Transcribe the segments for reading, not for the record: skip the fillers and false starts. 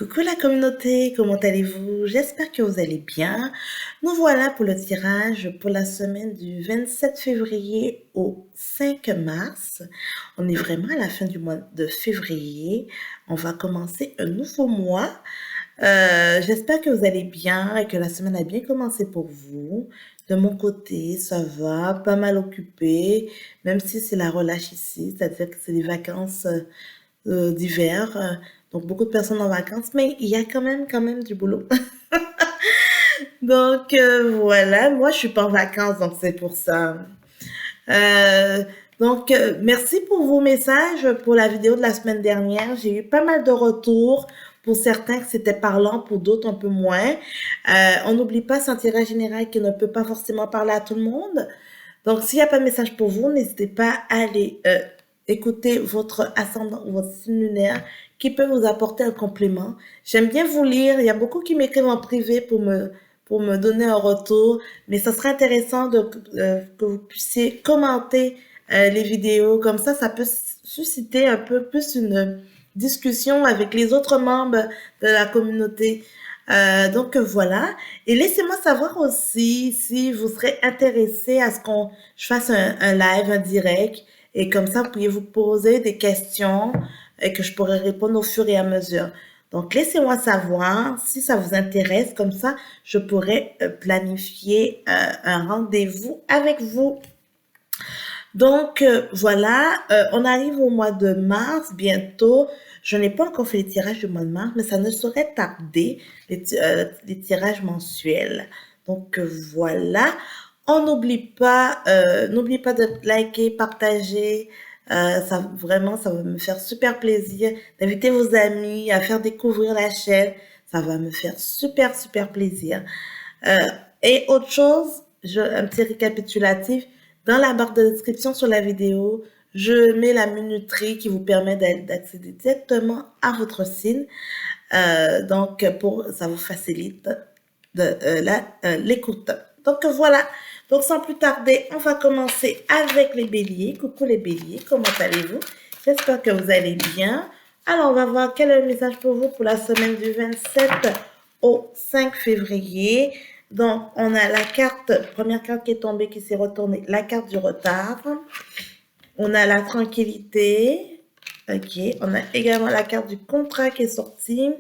Coucou la communauté, comment allez-vous? J'espère que vous allez bien. Nous voilà pour le tirage pour la semaine du 27 février au 5 mars. On est vraiment à la fin du mois de février. On va commencer un nouveau mois. J'espère que vous allez bien et que la semaine a bien commencé pour vous. De mon côté, ça va, pas mal occupé, même si c'est la relâche ici, c'est-à-dire que c'est les vacances d'hiver. Donc, beaucoup de personnes en vacances, mais il y a quand même du boulot. Donc, voilà, moi, je suis pas en vacances, donc c'est pour ça. Euh, merci pour vos messages pour la vidéo de la semaine dernière. J'ai eu pas mal de retours. Pour certains, que c'était parlant, pour d'autres, un peu moins. On n'oublie pas, c'est un tirage général qui ne peut pas forcément parler à tout le monde. Donc, s'il n'y a pas de message pour vous, n'hésitez pas à aller écouter votre ascendant ou votre signe lunaire qui peut vous apporter un complément. J'aime bien vous lire. Il y a beaucoup qui m'écrivent en privé pour me donner un retour. Mais ça serait intéressant que vous puissiez commenter les vidéos. Comme ça peut susciter un peu plus une discussion avec les autres membres de la communauté. Donc voilà. Et laissez-moi savoir aussi si vous serez intéressé à ce qu'on je fasse un live, un direct. Et comme ça, vous pourriez vous poser des questions et que je pourrais répondre au fur et à mesure. Donc, laissez-moi savoir si ça vous intéresse. Comme ça, je pourrais planifier un rendez-vous avec vous. Donc, voilà, on arrive au mois de mars bientôt. Je n'ai pas encore fait les tirages du mois de mars, mais ça ne saurait tarder, les tirages mensuels. Donc, voilà. On n'oublie pas de liker, partager. Vraiment, ça va me faire super plaisir d'inviter vos amis à faire découvrir la chaîne. Ça va me faire super, super plaisir. Euh, et autre chose, un petit récapitulatif. Dans la barre de description sur la vidéo, je mets la minuterie qui vous permet d'accéder directement à votre signe. Ça vous facilite l'écoute. Donc voilà. Donc sans plus tarder, on va commencer avec les béliers. Coucou les béliers, comment allez-vous? J'espère que vous allez bien. Alors on va voir quel est le message pour vous pour la semaine du 27 au 5 février. Donc on a la première carte qui est tombée, qui s'est retournée, la carte du retard. On a la tranquillité. Ok, on a également la carte du contrat qui est sortie.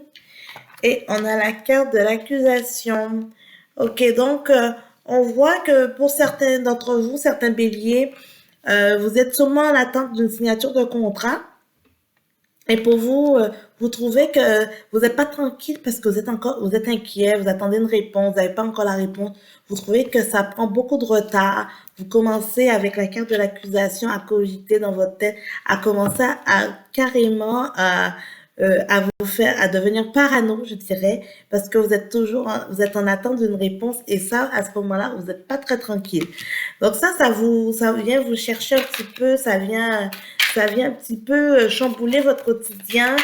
Et on a la carte de l'accusation. Ok, donc on voit que pour certains d'entre vous, certains béliers, vous êtes sûrement en attente d'une signature de contrat. Et pour vous, vous trouvez que vous n'êtes pas tranquille parce que vous êtes inquiet, vous attendez une réponse, vous n'avez pas encore la réponse. Vous trouvez que ça prend beaucoup de retard. Vous commencez avec la carte de l'accusation à cogiter dans votre tête, à commencer à carrément à devenir parano, je dirais, parce que vous êtes en attente d'une réponse et ça, à ce moment-là, vous n'êtes pas très tranquille. Donc ça vient vous chercher un petit peu, ça vient un petit peu chambouler votre quotidien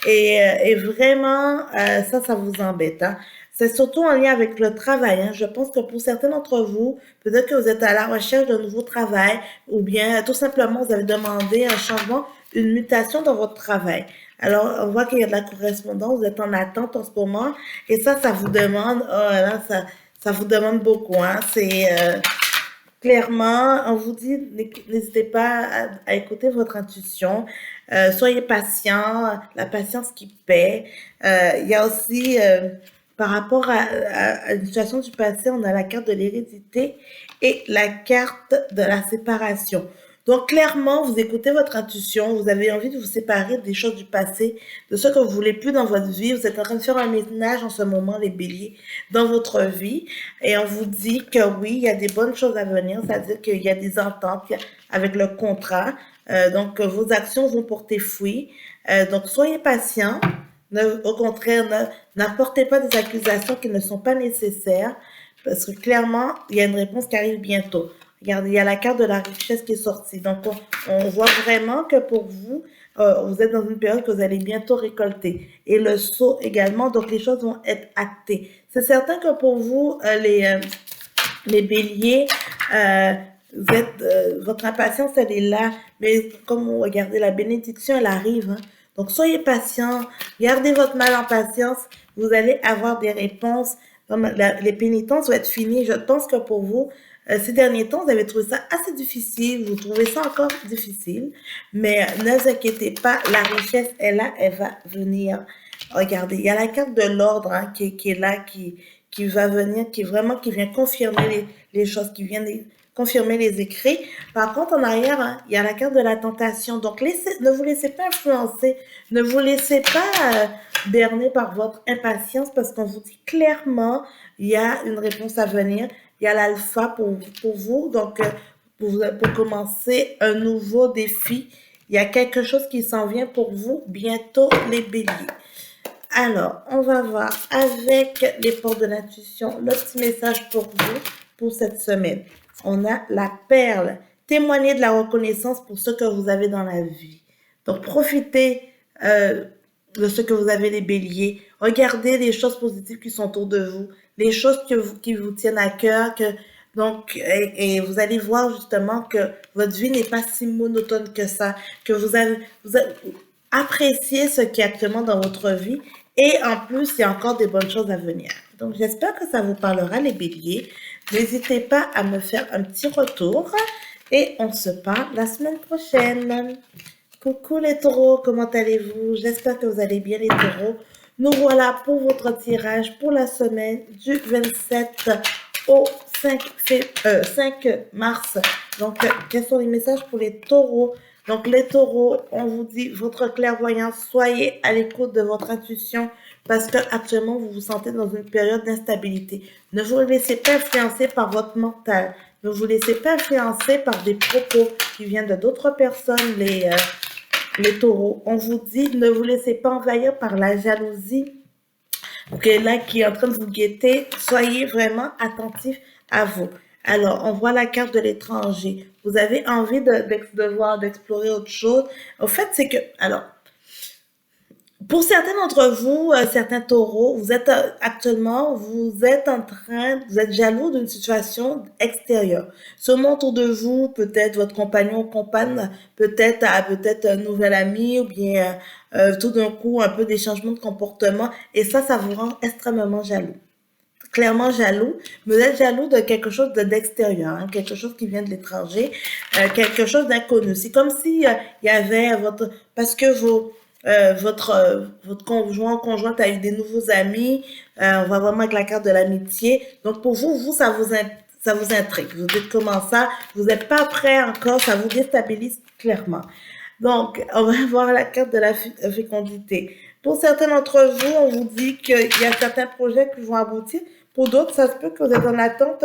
et vraiment, ça vous embête. Hein. C'est surtout en lien avec le travail. Hein. Je pense que pour certains d'entre vous, peut-être que vous êtes à la recherche d'un nouveau travail ou bien tout simplement vous avez demandé un changement, une mutation dans votre travail. Alors, on voit qu'il y a de la correspondance, vous êtes en attente en ce moment et ça vous demande, oh là, ça vous demande beaucoup. Hein. Clairement, on vous dit, n'hésitez pas à écouter votre intuition. Soyez patient, la patience qui paie. Il y a aussi, par rapport à une situation du passé, on a la carte de l'hérédité et la carte de la séparation. Donc, clairement, vous écoutez votre intuition, vous avez envie de vous séparer des choses du passé, de ce que vous voulez plus dans votre vie. Vous êtes en train de faire un ménage en ce moment, les béliers, dans votre vie. Et on vous dit que oui, il y a des bonnes choses à venir, c'est-à-dire qu'il y a des ententes avec le contrat. Donc, vos actions vont porter fruit. Donc, soyez patient. Au contraire, n'apportez pas des accusations qui ne sont pas nécessaires, parce que clairement, il y a une réponse qui arrive bientôt. Regardez, il y a la carte de la richesse qui est sortie. Donc, on voit vraiment que pour vous, vous êtes dans une période que vous allez bientôt récolter. Et le sceau également, donc les choses vont être actées. C'est certain que pour vous, les béliers, votre impatience, elle est là. Mais comme vous regardez, la bénédiction, elle arrive. Hein. Donc, soyez patient, gardez votre mal en patience, vous allez avoir des réponses. Les pénitences vont être finies. Je pense que pour vous, ces derniers temps, vous avez trouvé ça assez difficile, vous trouvez ça encore difficile, mais ne vous inquiétez pas, la richesse est là, elle va venir. Regardez, il y a la carte de l'ordre hein, qui est là, qui va venir, qui vient confirmer les choses, qui vient confirmer les écrits. Par contre, en arrière, hein, il y a la carte de la tentation. Donc, ne vous laissez pas influencer, ne vous laissez pas berner par votre impatience parce qu'on vous dit clairement, il y a une réponse à venir. Il y a l'alpha pour vous. Donc, pour commencer un nouveau défi, il y a quelque chose qui s'en vient pour vous bientôt, les béliers. Alors, on va voir avec les portes de l'intuition le petit message pour vous pour cette semaine. On a la perle. Témoignez de la reconnaissance pour ce que vous avez dans la vie. Donc, profitez de ce que vous avez, les béliers. Regardez les choses positives qui sont autour de vous, les choses qui vous tiennent à cœur. Et vous allez voir justement que votre vie n'est pas si monotone que ça, que vous appréciez ce qui est actuellement dans votre vie. Et en plus, il y a encore des bonnes choses à venir. Donc, j'espère que ça vous parlera, les béliers. N'hésitez pas à me faire un petit retour. Et on se parle la semaine prochaine. Coucou les taureaux, comment allez-vous? J'espère que vous allez bien, les taureaux. Nous voilà pour votre tirage pour la semaine du 27 au 5 mars. Donc, quels sont les messages pour les taureaux? Donc, les taureaux, on vous dit votre clairvoyance, soyez à l'écoute de votre intuition parce qu'actuellement, vous vous sentez dans une période d'instabilité. Ne vous laissez pas influencer par votre mental. Ne vous laissez pas influencer par des propos qui viennent de d'autres personnes, les taureaux. On vous dit, ne vous laissez pas envahir par la jalousie qui est en train de vous guetter. Soyez vraiment attentifs à vous. Alors, on voit la carte de l'étranger. Vous avez envie d'explorer autre chose. Au fait, c'est que, alors, pour certains d'entre vous, certains taureaux, vous êtes jaloux d'une situation extérieure. Sûrement autour de vous, peut-être votre compagnon ou compagne, peut-être un nouvel ami ou bien tout d'un coup un peu des changements de comportement. Et ça vous rend extrêmement jaloux. Clairement jaloux, mais vous êtes jaloux de quelque chose d'extérieur, hein, quelque chose qui vient de l'étranger, quelque chose d'inconnu. C'est comme si il y avait parce que votre conjointe a eu des nouveaux amis, on va vraiment avec la carte de l'amitié. Donc pour vous, ça vous intrigue. Vous dites comment ça, vous n'êtes pas prêt encore, ça vous déstabilise clairement. Donc, on va voir la carte de la fécondité. Pour certains d'entre vous, on vous dit qu'il y a certains projets qui vont aboutir. Pour d'autres, ça se peut que vous êtes en attente,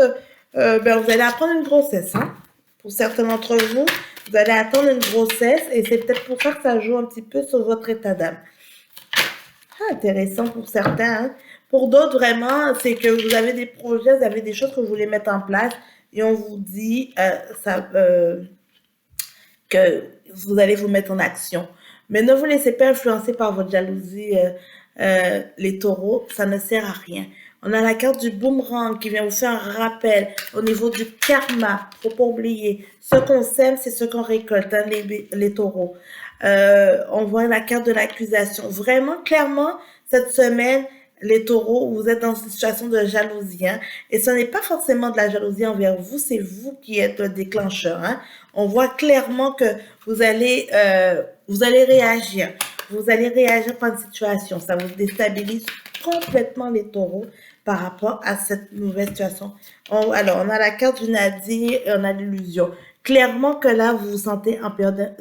vous allez apprendre une grossesse. Hein? Pour certains d'entre vous, vous allez attendre une grossesse et c'est peut-être pour ça que ça joue un petit peu sur votre état d'âme. Intéressant pour certains. Hein? Pour d'autres, vraiment, c'est que vous avez des projets, vous avez des choses que vous voulez mettre en place et on vous dit que vous allez vous mettre en action. Mais ne vous laissez pas influencer par votre jalousie, les taureaux, ça ne sert à rien. On a la carte du boomerang qui vient vous faire un rappel au niveau du karma. Faut pas oublier, ce qu'on sème, c'est ce qu'on récolte, hein, les taureaux. On voit la carte de l'accusation. Vraiment, clairement, cette semaine, les taureaux, vous êtes dans une situation de jalousie. Hein, et ce n'est pas forcément de la jalousie envers vous, c'est vous qui êtes le déclencheur. Hein. On voit clairement que vous allez réagir. Vous allez réagir par une situation. Ça vous déstabilise complètement les taureaux par rapport à cette nouvelle situation. Alors, on a la carte du nadir et on a l'illusion. Clairement que là, vous vous sentez en période...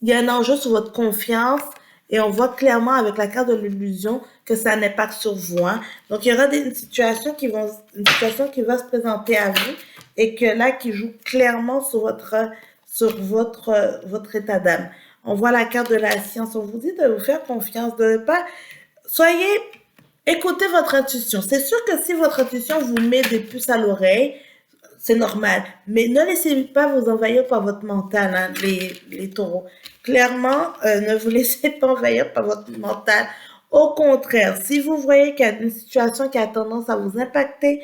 il y a un enjeu sur votre confiance et on voit clairement avec la carte de l'illusion que ça n'impacte sur vous. Hein. Donc, il y aura une situation qui va se présenter à vous et que là, qui joue clairement sur votre état d'âme. On voit la carte de la science. On vous dit de vous faire confiance, de ne pas... Écoutez votre intuition. C'est sûr que si votre intuition vous met des puces à l'oreille, c'est normal. Mais ne laissez pas vous envahir par votre mental, hein, les taureaux. Clairement, ne vous laissez pas envahir par votre mental. Au contraire, si vous voyez qu'il y a une situation qui a tendance à vous impacter,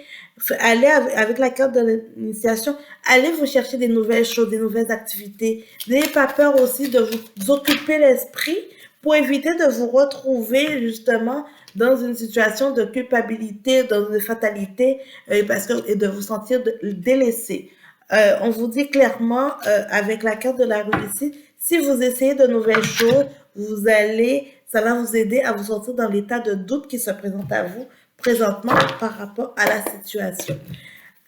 allez avec la carte de l'initiation, allez vous chercher des nouvelles choses, des nouvelles activités. N'ayez pas peur aussi de vous occuper l'esprit pour éviter de vous retrouver justement dans une situation de culpabilité, dans une fatalité, et de vous sentir délaissé. On vous dit clairement avec la carte de la réussite, si vous essayez de nouvelles choses, ça va vous aider à vous sortir dans l'état de doute qui se présente à vous présentement par rapport à la situation.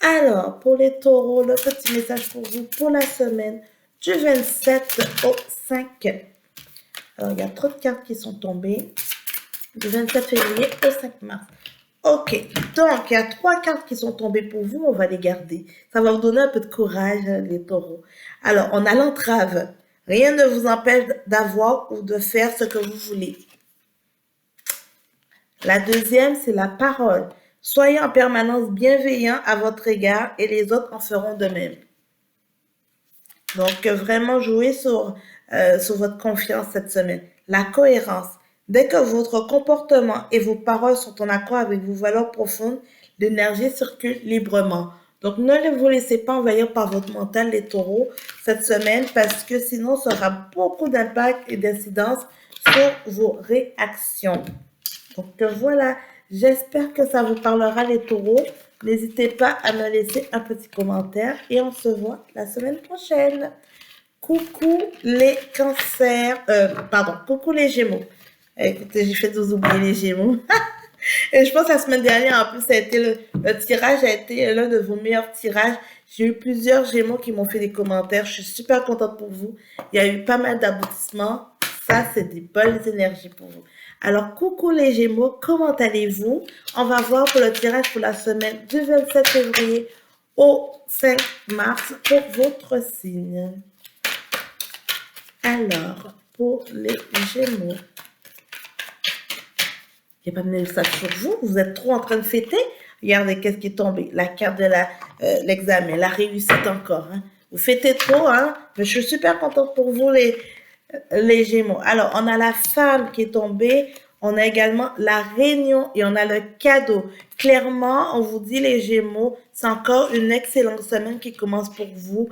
Alors, pour les taureaux, le petit message pour vous pour la semaine du 27 au 5. Alors, il y a trop de cartes qui sont tombées. Du 27 février au 5 mars. Ok, donc il y a 3 cartes qui sont tombées pour vous, on va les garder. Ça va vous donner un peu de courage, les taureaux. Alors, on a l'entrave. Rien ne vous empêche d'avoir ou de faire ce que vous voulez. La deuxième, c'est la parole. Soyez en permanence bienveillant à votre égard et les autres en feront de même. Donc, vraiment jouez sur votre confiance cette semaine. La cohérence. Dès que votre comportement et vos paroles sont en accord avec vos valeurs profondes, l'énergie circule librement. Donc, ne vous laissez pas envahir par votre mental, les taureaux, cette semaine, parce que sinon, ça aura beaucoup d'impact et d'incidence sur vos réactions. Donc, voilà, j'espère que ça vous parlera, les taureaux. N'hésitez pas à me laisser un petit commentaire et on se voit la semaine prochaine. Coucou les cancers, coucou les gémeaux. Écoutez, j'ai fait vous oublier les gémeaux. Et je pense que la semaine dernière, en plus, ça a été le tirage a été l'un de vos meilleurs tirages. J'ai eu plusieurs gémeaux qui m'ont fait des commentaires. Je suis super contente pour vous. Il y a eu pas mal d'aboutissements. Ça, c'est des bonnes énergies pour vous. Alors, coucou les gémeaux, comment allez-vous? On va voir pour le tirage pour la semaine du 27 février au 5 mars pour votre signe. Alors, pour les gémeaux, il n'y a pas de message sur vous, vous êtes trop en train de fêter. Regardez qu'est-ce qui est tombé, la carte de l'examen, la réussite encore. Hein. Vous fêtez trop, hein? Mais je suis super contente pour vous les gémeaux. Alors, on a la femme qui est tombée. On a également la réunion et on a le cadeau. Clairement, on vous dit les gémeaux, c'est encore une excellente semaine qui commence pour vous.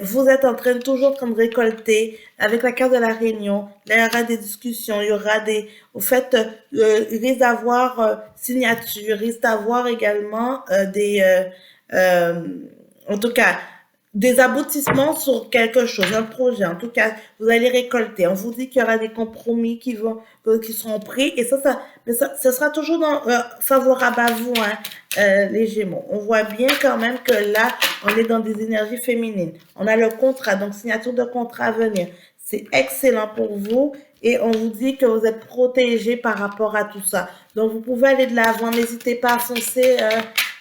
Vous êtes toujours en train de récolter avec la carte de la réunion. Là, il y aura des discussions, il y aura au fait, il risque d'avoir signature, il risque d'avoir également en tout cas, des aboutissements sur quelque chose, un projet. En tout cas, vous allez récolter. On vous dit qu'il y aura des compromis qui seront pris. Et ça sera toujours favorable à vous, hein, les Gémeaux. On voit bien quand même que là, on est dans des énergies féminines. On a le contrat, donc signature de contrat à venir. C'est excellent pour vous. Et on vous dit que vous êtes protégés par rapport à tout ça. Donc, vous pouvez aller de l'avant. N'hésitez pas à foncer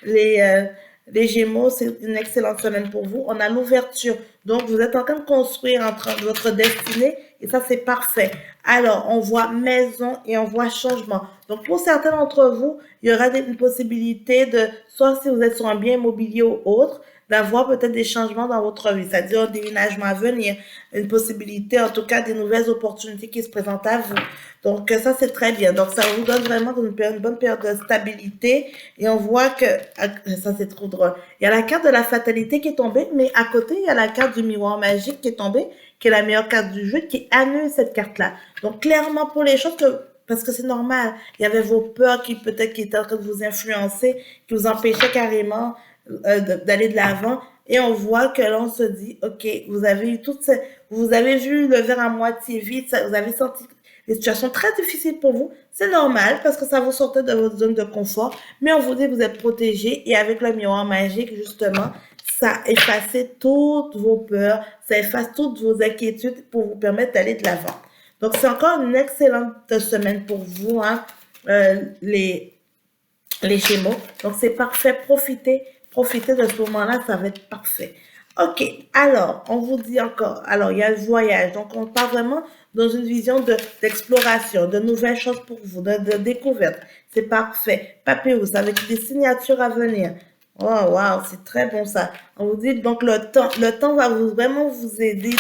les Gémeaux, c'est une excellente semaine pour vous. On a l'ouverture. Donc, vous êtes en train de construire votre destinée et ça, c'est parfait. Alors, on voit maison et on voit changement. Donc, pour certains d'entre vous, il y aura une possibilité soit si vous êtes sur un bien immobilier ou autre, d'avoir peut-être des changements dans votre vie, c'est-à-dire un déménagement à venir, une possibilité, en tout cas, des nouvelles opportunités qui se présentent à vous. Donc, ça, c'est très bien. Donc, ça vous donne vraiment une bonne période de stabilité. Et on voit que, ça, c'est trop drôle. Il y a la carte de la fatalité qui est tombée, mais à côté, il y a la carte du miroir magique qui est tombée, qui est la meilleure carte du jeu, qui annule cette carte-là. Donc, clairement, pour les choses parce que c'est normal, il y avait vos peurs qui étaient en train de vous influencer, qui vous empêchaient carrément d'aller de l'avant. Et on voit que là, on se dit, OK, vous avez eu vous avez vu le verre à moitié vide, vous avez senti des situations très difficiles pour vous. C'est normal parce que ça vous sortait de votre zone de confort. Mais on vous dit que vous êtes protégé et avec le miroir magique, justement, ça efface toutes vos peurs, ça efface toutes vos inquiétudes pour vous permettre d'aller de l'avant. Donc, c'est encore une excellente semaine pour vous, hein, les Gémeaux. Donc, c'est parfait. Profitez de ce moment-là, ça va être parfait. OK, alors, on vous dit encore, alors, il y a le voyage. Donc, on part vraiment dans une vision d'exploration, de nouvelles choses pour vous, de découverte. C'est parfait. Papyrus, avec des signatures à venir. Oh, wow, c'est très bon ça. On vous dit, donc, le temps va vraiment vous aider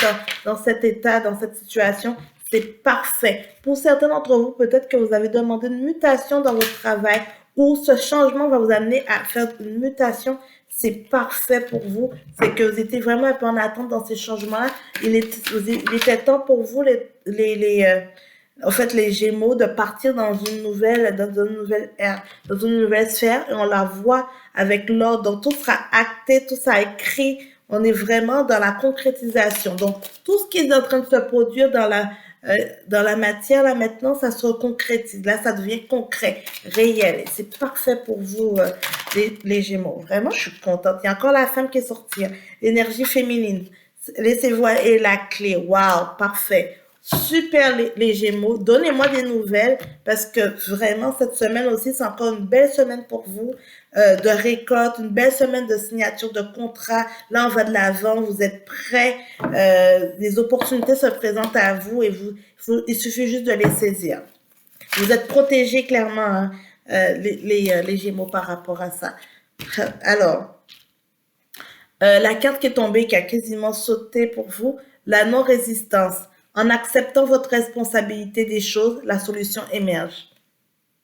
dans cet état, dans cette situation. c'est parfait. Pour certains d'entre vous, peut-être que vous avez demandé une mutation dans votre travail ou ce changement va vous amener à faire une mutation. C'est parfait pour vous. C'est que vous étiez vraiment un peu en attente dans ces changements-là. Il était temps pour vous, en fait, les Gémeaux, de partir dans une nouvelle ère, dans une nouvelle sphère, et on la voit avec l'ordre. Donc, tout sera acté, tout sera écrit. On est vraiment dans la concrétisation. Donc, tout ce qui est en train de se produire dans la matière, là, maintenant, ça se concrétise. Là, ça devient concret, réel. Et c'est parfait pour vous, les Gémeaux. Vraiment, je suis contente. Il y a encore la femme qui est sortie. L'énergie féminine. Laissez-vous et la clé. Waouh, parfait. Super les Gémeaux, donnez-moi des nouvelles parce que vraiment cette semaine aussi c'est encore une belle semaine pour vous de récolte, une belle semaine de signature de contrat. Là on va de l'avant, vous êtes prêts, les opportunités se présentent à vous et il suffit juste de les saisir. Vous êtes protégés clairement hein, les Gémeaux par rapport à ça. Alors la carte qui est tombée qui a quasiment sauté pour vous, la non-résistance. En acceptant votre responsabilité des choses, la solution émerge.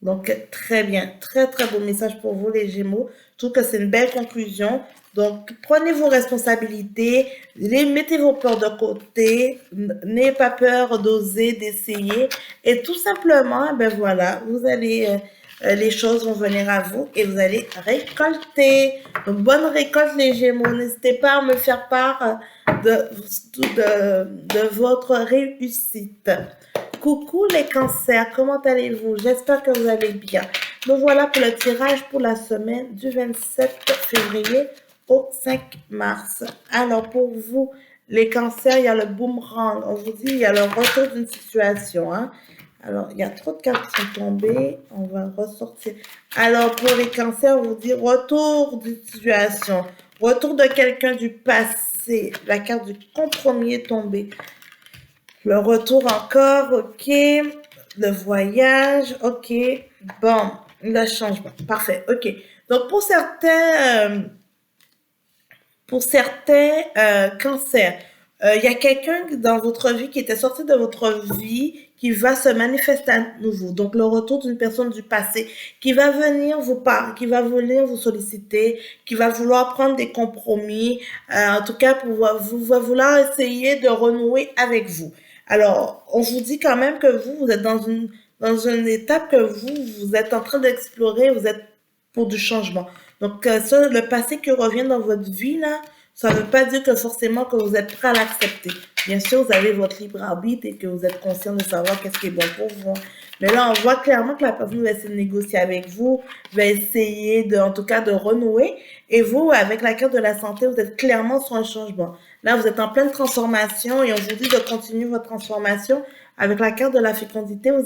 Donc, très bien. Très, très beau message pour vous, les Gémeaux. Je trouve que c'est une belle conclusion. Donc, prenez vos responsabilités, mettez vos peurs de côté, n'ayez pas peur d'oser, d'essayer. Et tout simplement, ben voilà, vous allez... les choses vont venir à vous et vous allez récolter. Donc, bonne récolte les Gémeaux. N'hésitez pas à me faire part de votre réussite. Coucou les cancers, comment allez-vous? J'espère que vous allez bien. Donc voilà pour le tirage pour la semaine du 27 février au 5 mars. Alors pour vous, les cancers, il y a le boomerang. On vous dit, il y a le retour d'une situation. Hein. Alors, il y a trop de cartes qui sont tombées. On va ressortir. Alors, pour les cancers, on vous dit retour d'une situation. Retour de quelqu'un du passé. La carte du compromis est tombée. Le retour encore, ok. Le voyage, ok. Bon, le changement. Parfait, ok. Donc, pour certains cancers, il y a quelqu'un dans votre vie qui était sorti de votre vie qui va se manifester à nouveau. Donc, le retour d'une personne du passé qui va venir vous parler, qui va venir vous solliciter, qui va vouloir prendre des compromis, en tout cas, va vouloir essayer de renouer avec vous. Alors, on vous dit quand même que vous êtes dans une étape que vous êtes en train d'explorer, vous êtes pour du changement. Donc, ça, le passé qui revient dans votre vie, là, ça ne veut pas dire que forcément que vous êtes prêt à l'accepter. Bien sûr, vous avez votre libre arbitre et que vous êtes conscient de savoir qu'est-ce qui est bon pour vous. Mais là, on voit clairement que la personne va essayer de négocier avec vous, va essayer en tout cas, de renouer. Et vous, avec la carte de la santé, vous êtes clairement sur un changement. Là, vous êtes en pleine transformation et on vous dit de continuer votre transformation. Avec la carte de la fécondité, vous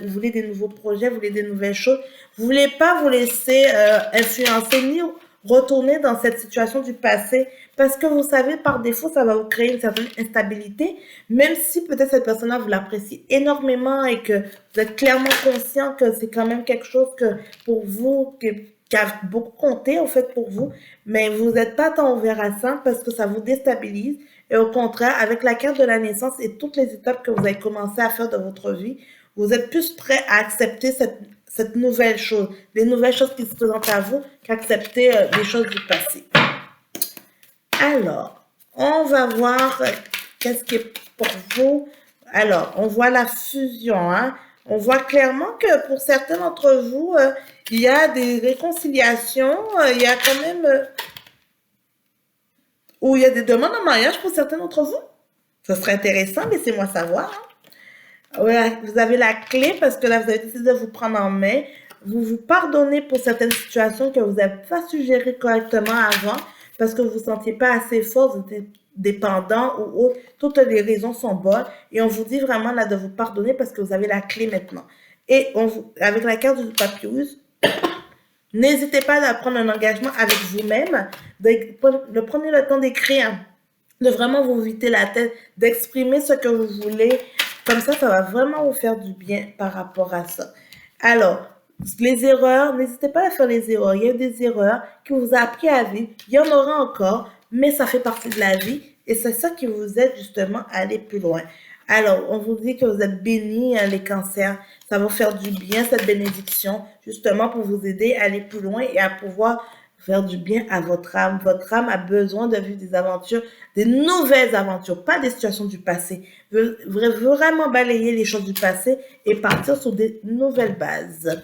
voulez des nouveaux projets, vous voulez des nouvelles choses. Vous voulez pas vous laisser influencer ni retourner dans cette situation du passé parce que vous savez, par défaut, ça va vous créer une certaine instabilité, même si peut-être cette personne-là, vous l'appréciez énormément et que vous êtes clairement conscient que c'est quand même quelque chose que pour vous, qui a beaucoup compté, en fait, pour vous, mais vous n'êtes pas tant ouvert à ça parce que ça vous déstabilise. Et au contraire, avec la carte de la naissance et toutes les étapes que vous avez commencé à faire de votre vie, vous êtes plus prêt à accepter cette nouvelle chose, les nouvelles choses qui se présentent à vous, qu'accepter les choses du passé. Alors, on va voir qu'est-ce qui est pour vous. Alors, on voit la fusion. Hein? On voit clairement que pour certains d'entre vous, il y a des réconciliations, il y a quand même... ou il y a des demandes en mariage pour certains d'entre vous. Ce serait intéressant, laissez-moi savoir. Hein? Ouais, vous avez la clé parce que là, vous avez décidé de vous prendre en main. Vous vous pardonnez pour certaines situations que vous n'avez pas suggérées correctement avant parce que vous ne vous sentiez pas assez fort, vous étiez dépendant ou autre. Toutes les raisons sont bonnes et on vous dit vraiment là de vous pardonner parce que vous avez la clé maintenant. Et avec la carte du papyrus, n'hésitez pas à prendre un engagement avec vous-même, de prendre le temps d'écrire, de vraiment vous vider la tête, d'exprimer ce que vous voulez. Comme ça va vraiment vous faire du bien par rapport à ça. Alors, les erreurs, n'hésitez pas à faire les erreurs. Il y a des erreurs qui vous a appris à vivre. Il y en aura encore, mais ça fait partie de la vie et c'est ça qui vous aide justement à aller plus loin. Alors, on vous dit que vous êtes bénis, hein, les cancers. Ça va vous faire du bien, cette bénédiction, justement pour vous aider à aller plus loin et à pouvoir faire du bien à votre âme. Votre âme a besoin de vivre des aventures, des nouvelles aventures, pas des situations du passé. Vraiment balayer les choses du passé et partir sur des nouvelles bases.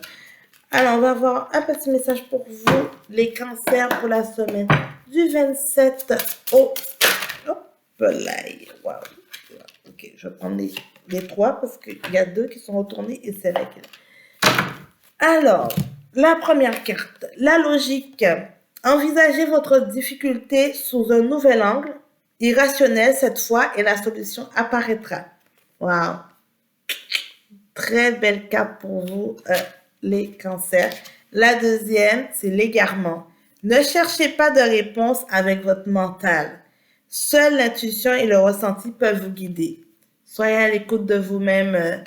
Alors, on va avoir un petit message pour vous, les cancers, pour la semaine du 27 au... Hop là, wow. Ok, je vais prendre les trois parce qu'il y a deux qui sont retournés et c'est là qui est là. Alors, la première carte, la logique. Envisagez votre difficulté sous un nouvel angle, irrationnel cette fois, et la solution apparaîtra. Wow. Très belle carte pour vous, les cancers. La deuxième, c'est l'égarement. Ne cherchez pas de réponse avec votre mental. Seule l'intuition et le ressenti peuvent vous guider. Soyez à l'écoute de vous-même,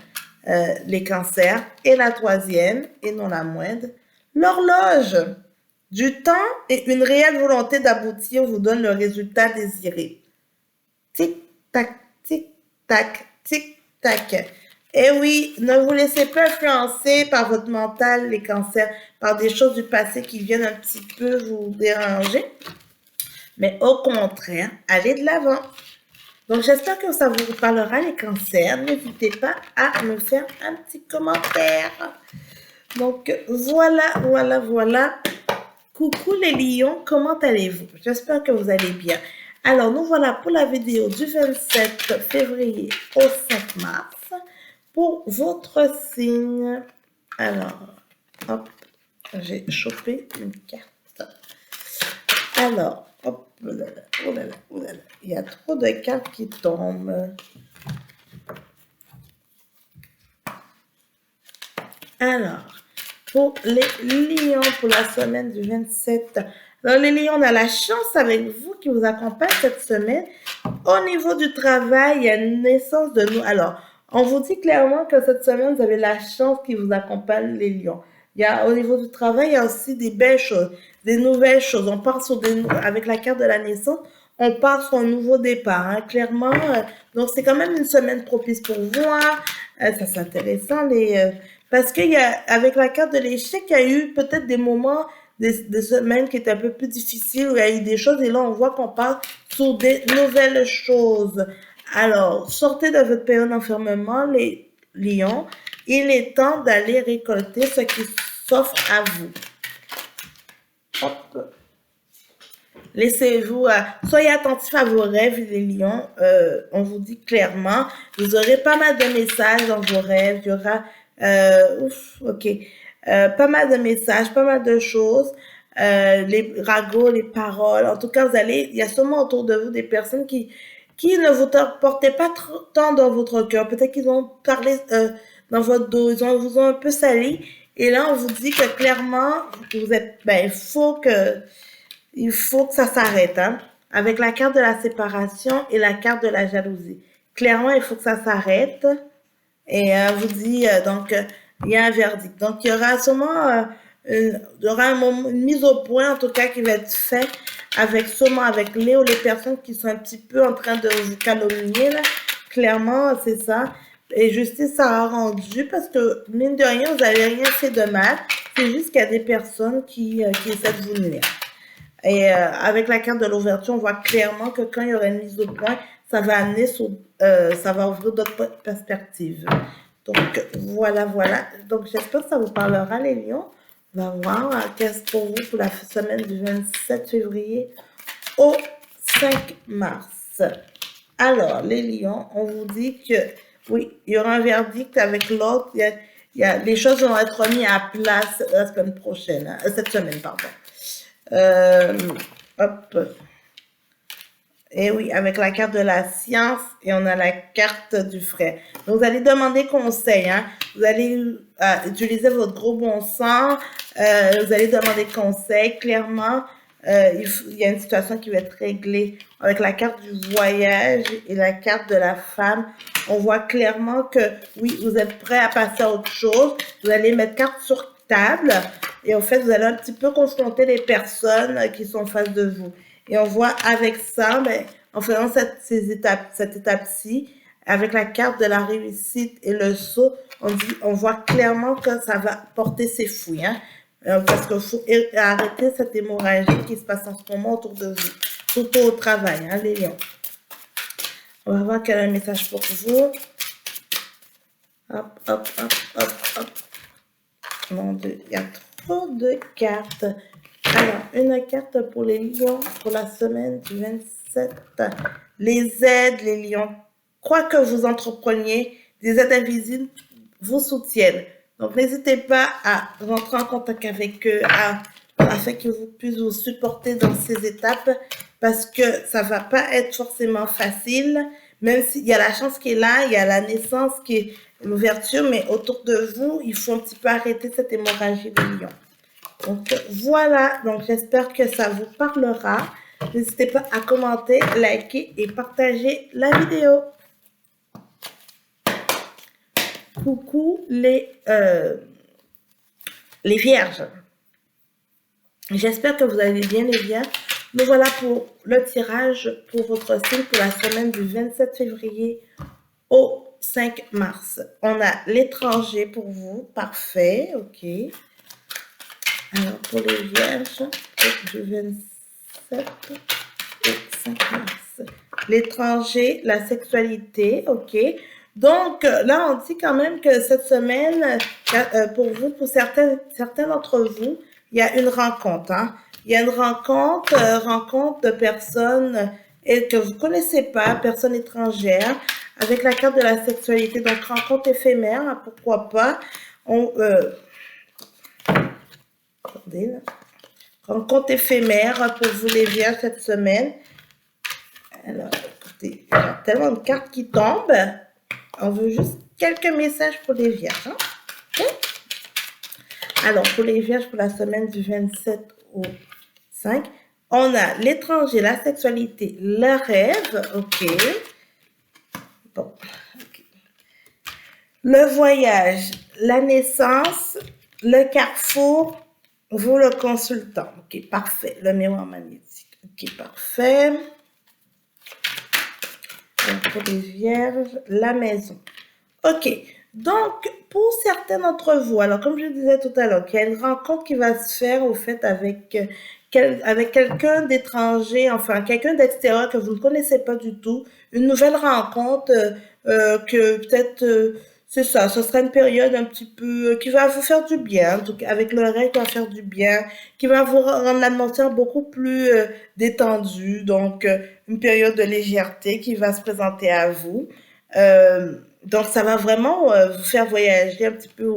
les cancers. Et la troisième, et non la moindre, l'horloge. Du temps et une réelle volonté d'aboutir vous donne le résultat désiré. Tic-tac, tic-tac, tic-tac. Et oui, ne vous laissez pas influencer par votre mental, les cancers, par des choses du passé qui viennent un petit peu vous déranger. Mais au contraire, allez de l'avant. Donc, j'espère que ça vous parlera, les cancers. N'hésitez pas à me faire un petit commentaire. Donc, voilà. Coucou les lions, comment allez-vous? J'espère que vous allez bien. Alors, nous voilà pour la vidéo du 27 février au 5 mars pour votre signe. Alors, hop, j'ai chopé une carte. Alors, hop, oh là là. Il y a trop de cartes qui tombent. Alors, pour les lions, pour la semaine du 27. Alors, les lions, on a la chance avec vous qui vous accompagne cette semaine. Au niveau du travail, il y a une naissance de nous. Alors, on vous dit clairement que cette semaine, vous avez la chance qui vous accompagne, les lions. Il y a, au niveau du travail, il y a aussi des belles choses, des nouvelles choses. On part sur avec la carte de la naissance, on part sur un nouveau départ, hein, clairement. Donc, c'est quand même une semaine propice pour vous. Hein. Ça, c'est intéressant. Parce qu'il y a, avec la carte de l'échec, il y a eu peut-être des moments, des semaines qui étaient un peu plus difficiles, où il y a eu des choses, et là, on voit qu'on part sur des nouvelles choses. Alors, sortez de votre période d'enfermement, les lions. Il est temps d'aller récolter ce qui s'offre à vous. Hop. Laissez-vous, soyez attentifs à vos rêves, les lions. On vous dit clairement, vous aurez pas mal de messages dans vos rêves. Il y aura, pas mal de messages, pas mal de choses. Les ragots, les paroles. En tout cas, il y a sûrement autour de vous des personnes qui ne vous portaient pas tant dans votre cœur. Peut-être qu'ils ont parlé dans votre dos, vous ont un peu sali. Et là, on vous dit que clairement, vous êtes, il faut que ça s'arrête, hein, avec la carte de la séparation et la carte de la jalousie. Clairement, il faut que ça s'arrête. Et vous dit, donc, il y a un verdict. Donc, il y aura sûrement il y aura une mise au point, en tout cas, qui va être faite avec les personnes qui sont un petit peu en train de vous calomnier, là. Clairement, c'est ça. Et justice sera rendue parce que, mine de rien, vous n'avez rien fait de mal. C'est juste qu'il y a des personnes qui essaient de vous nuire. Et avec la carte de l'ouverture, on voit clairement que quand il y aura une mise au point, ça va amener ça va ouvrir d'autres perspectives. Donc, voilà. Donc, j'espère que ça vous parlera, les lions. On va voir qu'est-ce pour vous pour la semaine du 27 février au 5 mars. Alors, les lions, on vous dit que, oui, il y aura un verdict avec l'autre. Les choses vont être mises à place la semaine prochaine, hein, cette semaine, pardon. Hop. Et oui, avec la carte de la science et on a la carte du frère. Donc, vous allez demander conseil. Hein. Vous allez utiliser votre gros bon sens. Vous allez demander conseil. Clairement, il y a une situation qui va être réglée. Avec la carte du voyage et la carte de la femme, on voit clairement que, oui, vous êtes prêt à passer à autre chose. Vous allez mettre carte sur table. Et en fait, vous allez un petit peu confronter les personnes qui sont en face de vous. Et on voit avec ça, en faisant cette étape-ci, avec la carte de la réussite et le sceau, on voit clairement que ça va porter ses fruits. Hein? Parce qu'il faut arrêter cette hémorragie qui se passe en ce moment autour de vous, surtout au travail, hein, les lions. On va voir quel est le message pour vous. Hop, hop, hop, hop, hop. Mon Dieu, il y a trop de cartes. Alors, une carte pour les lions pour la semaine du 27. Les aides, les lions. Quoi que vous entrepreniez, des aides invisibles vous soutiennent. Donc, n'hésitez pas à rentrer en contact avec eux afin qu'ils puissent vous supporter dans ces étapes parce que ça ne va pas être forcément facile. Même s'il y a la chance qui est là, il y a la naissance qui est l'ouverture, mais autour de vous, il faut un petit peu arrêter cette hémorragie des lions. Donc voilà, donc j'espère que ça vous parlera. N'hésitez pas à commenter, liker et partager la vidéo. Coucou les vierges. J'espère que vous allez bien les vierges. Nous voilà pour le tirage pour votre signe pour la semaine du 27 février au 5 mars. On a l'étranger pour vous. Parfait, ok. Alors, pour les vierges, du 27 au 5 mars. L'étranger, la sexualité, ok. Donc, là, on dit quand même que cette semaine, pour vous, pour certains d'entre vous, il y a une rencontre. Hein. Il y a une rencontre de personnes que vous ne connaissez pas, personnes étrangères, avec la carte de la sexualité. Donc, rencontre éphémère, hein, pourquoi pas. Attendez, là. Rencontre éphémère pour vous les vierges cette semaine. Alors, écoutez, il y a tellement de cartes qui tombent. On veut juste quelques messages pour les vierges. Hein? Okay? Alors, pour les vierges, pour la semaine du 27 au 5, on a l'étranger, la sexualité, le rêve. OK. Bon. Okay. Le voyage, la naissance, le carrefour, vous le consultant. OK, parfait. Le miroir magnétique. OK, parfait. Donc, pour les vierges, la maison. OK. Donc, pour certains d'entre vous, alors comme je disais tout à l'heure, qu'il y a une rencontre qui va se faire au fait avec quelqu'un d'étranger, enfin quelqu'un d'extérieur que vous ne connaissez pas du tout, une nouvelle rencontre que peut-être, c'est ça, ce sera une période un petit peu qui va vous faire du bien, donc avec le rêve qui va faire du bien, qui va vous rendre l'atmosphère beaucoup plus détendue, donc une période de légèreté qui va se présenter à vous. Donc, ça va vraiment vous faire voyager un petit peu,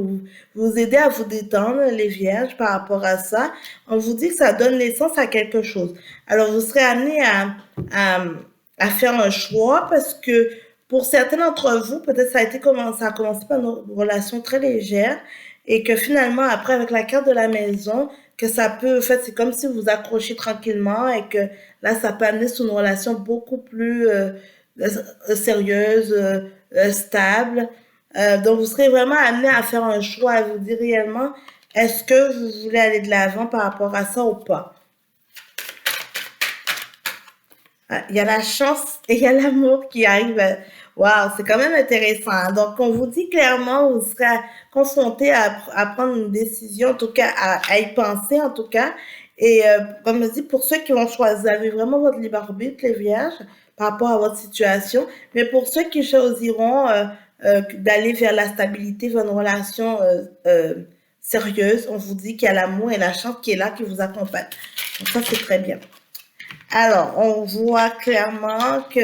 vous aider à vous détendre, les vierges, par rapport à ça. On vous dit que ça donne naissance à quelque chose. Alors, vous serez amené à faire un choix parce que pour certains d'entre vous, peut-être ça a commencé par une relation très légère et que finalement, après, avec la carte de la maison, que ça peut, en fait, c'est comme si vous vous accrochez tranquillement et que là, ça peut amener sur une relation beaucoup plus sérieuse, stable. Donc, vous serez vraiment amené à faire un choix, à vous dire réellement, est-ce que vous voulez aller de l'avant par rapport à ça ou pas? Il y a la chance et il y a l'amour qui arrive. Waouh, c'est quand même intéressant. Hein? Donc, on vous dit clairement, vous serez confronté à prendre une décision, en tout cas, à y penser, en tout cas. Et comme je dis, pour ceux qui vont choisir, vous avez vraiment votre libre arbitre, les vierges, par rapport à votre situation. Mais pour ceux qui choisiront d'aller vers la stabilité, vers une relation sérieuse, on vous dit qu'il y a l'amour et la chance qui est là, qui vous accompagne. Donc ça, c'est très bien. Alors, on voit clairement que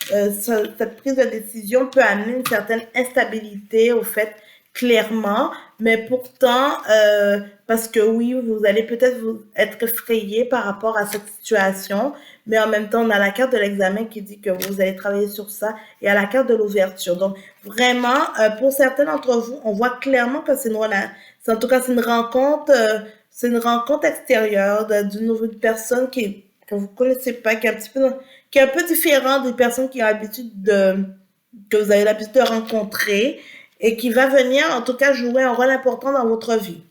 cette prise de décision peut amener une certaine instabilité, au fait, clairement, mais pourtant, parce que oui, vous allez peut-être vous être effrayé par rapport à cette situation, mais en même temps, on a la carte de l'examen qui dit que vous allez travailler sur ça, et à la carte de l'ouverture. Donc, vraiment, pour certains d'entre vous, on voit clairement que c'est en tout cas, c'est une rencontre extérieure d'une nouvelle personne que vous connaissez pas, qui est un peu différent des personnes qui ont que vous avez l'habitude de rencontrer et qui va venir, en tout cas, jouer un rôle important dans votre vie.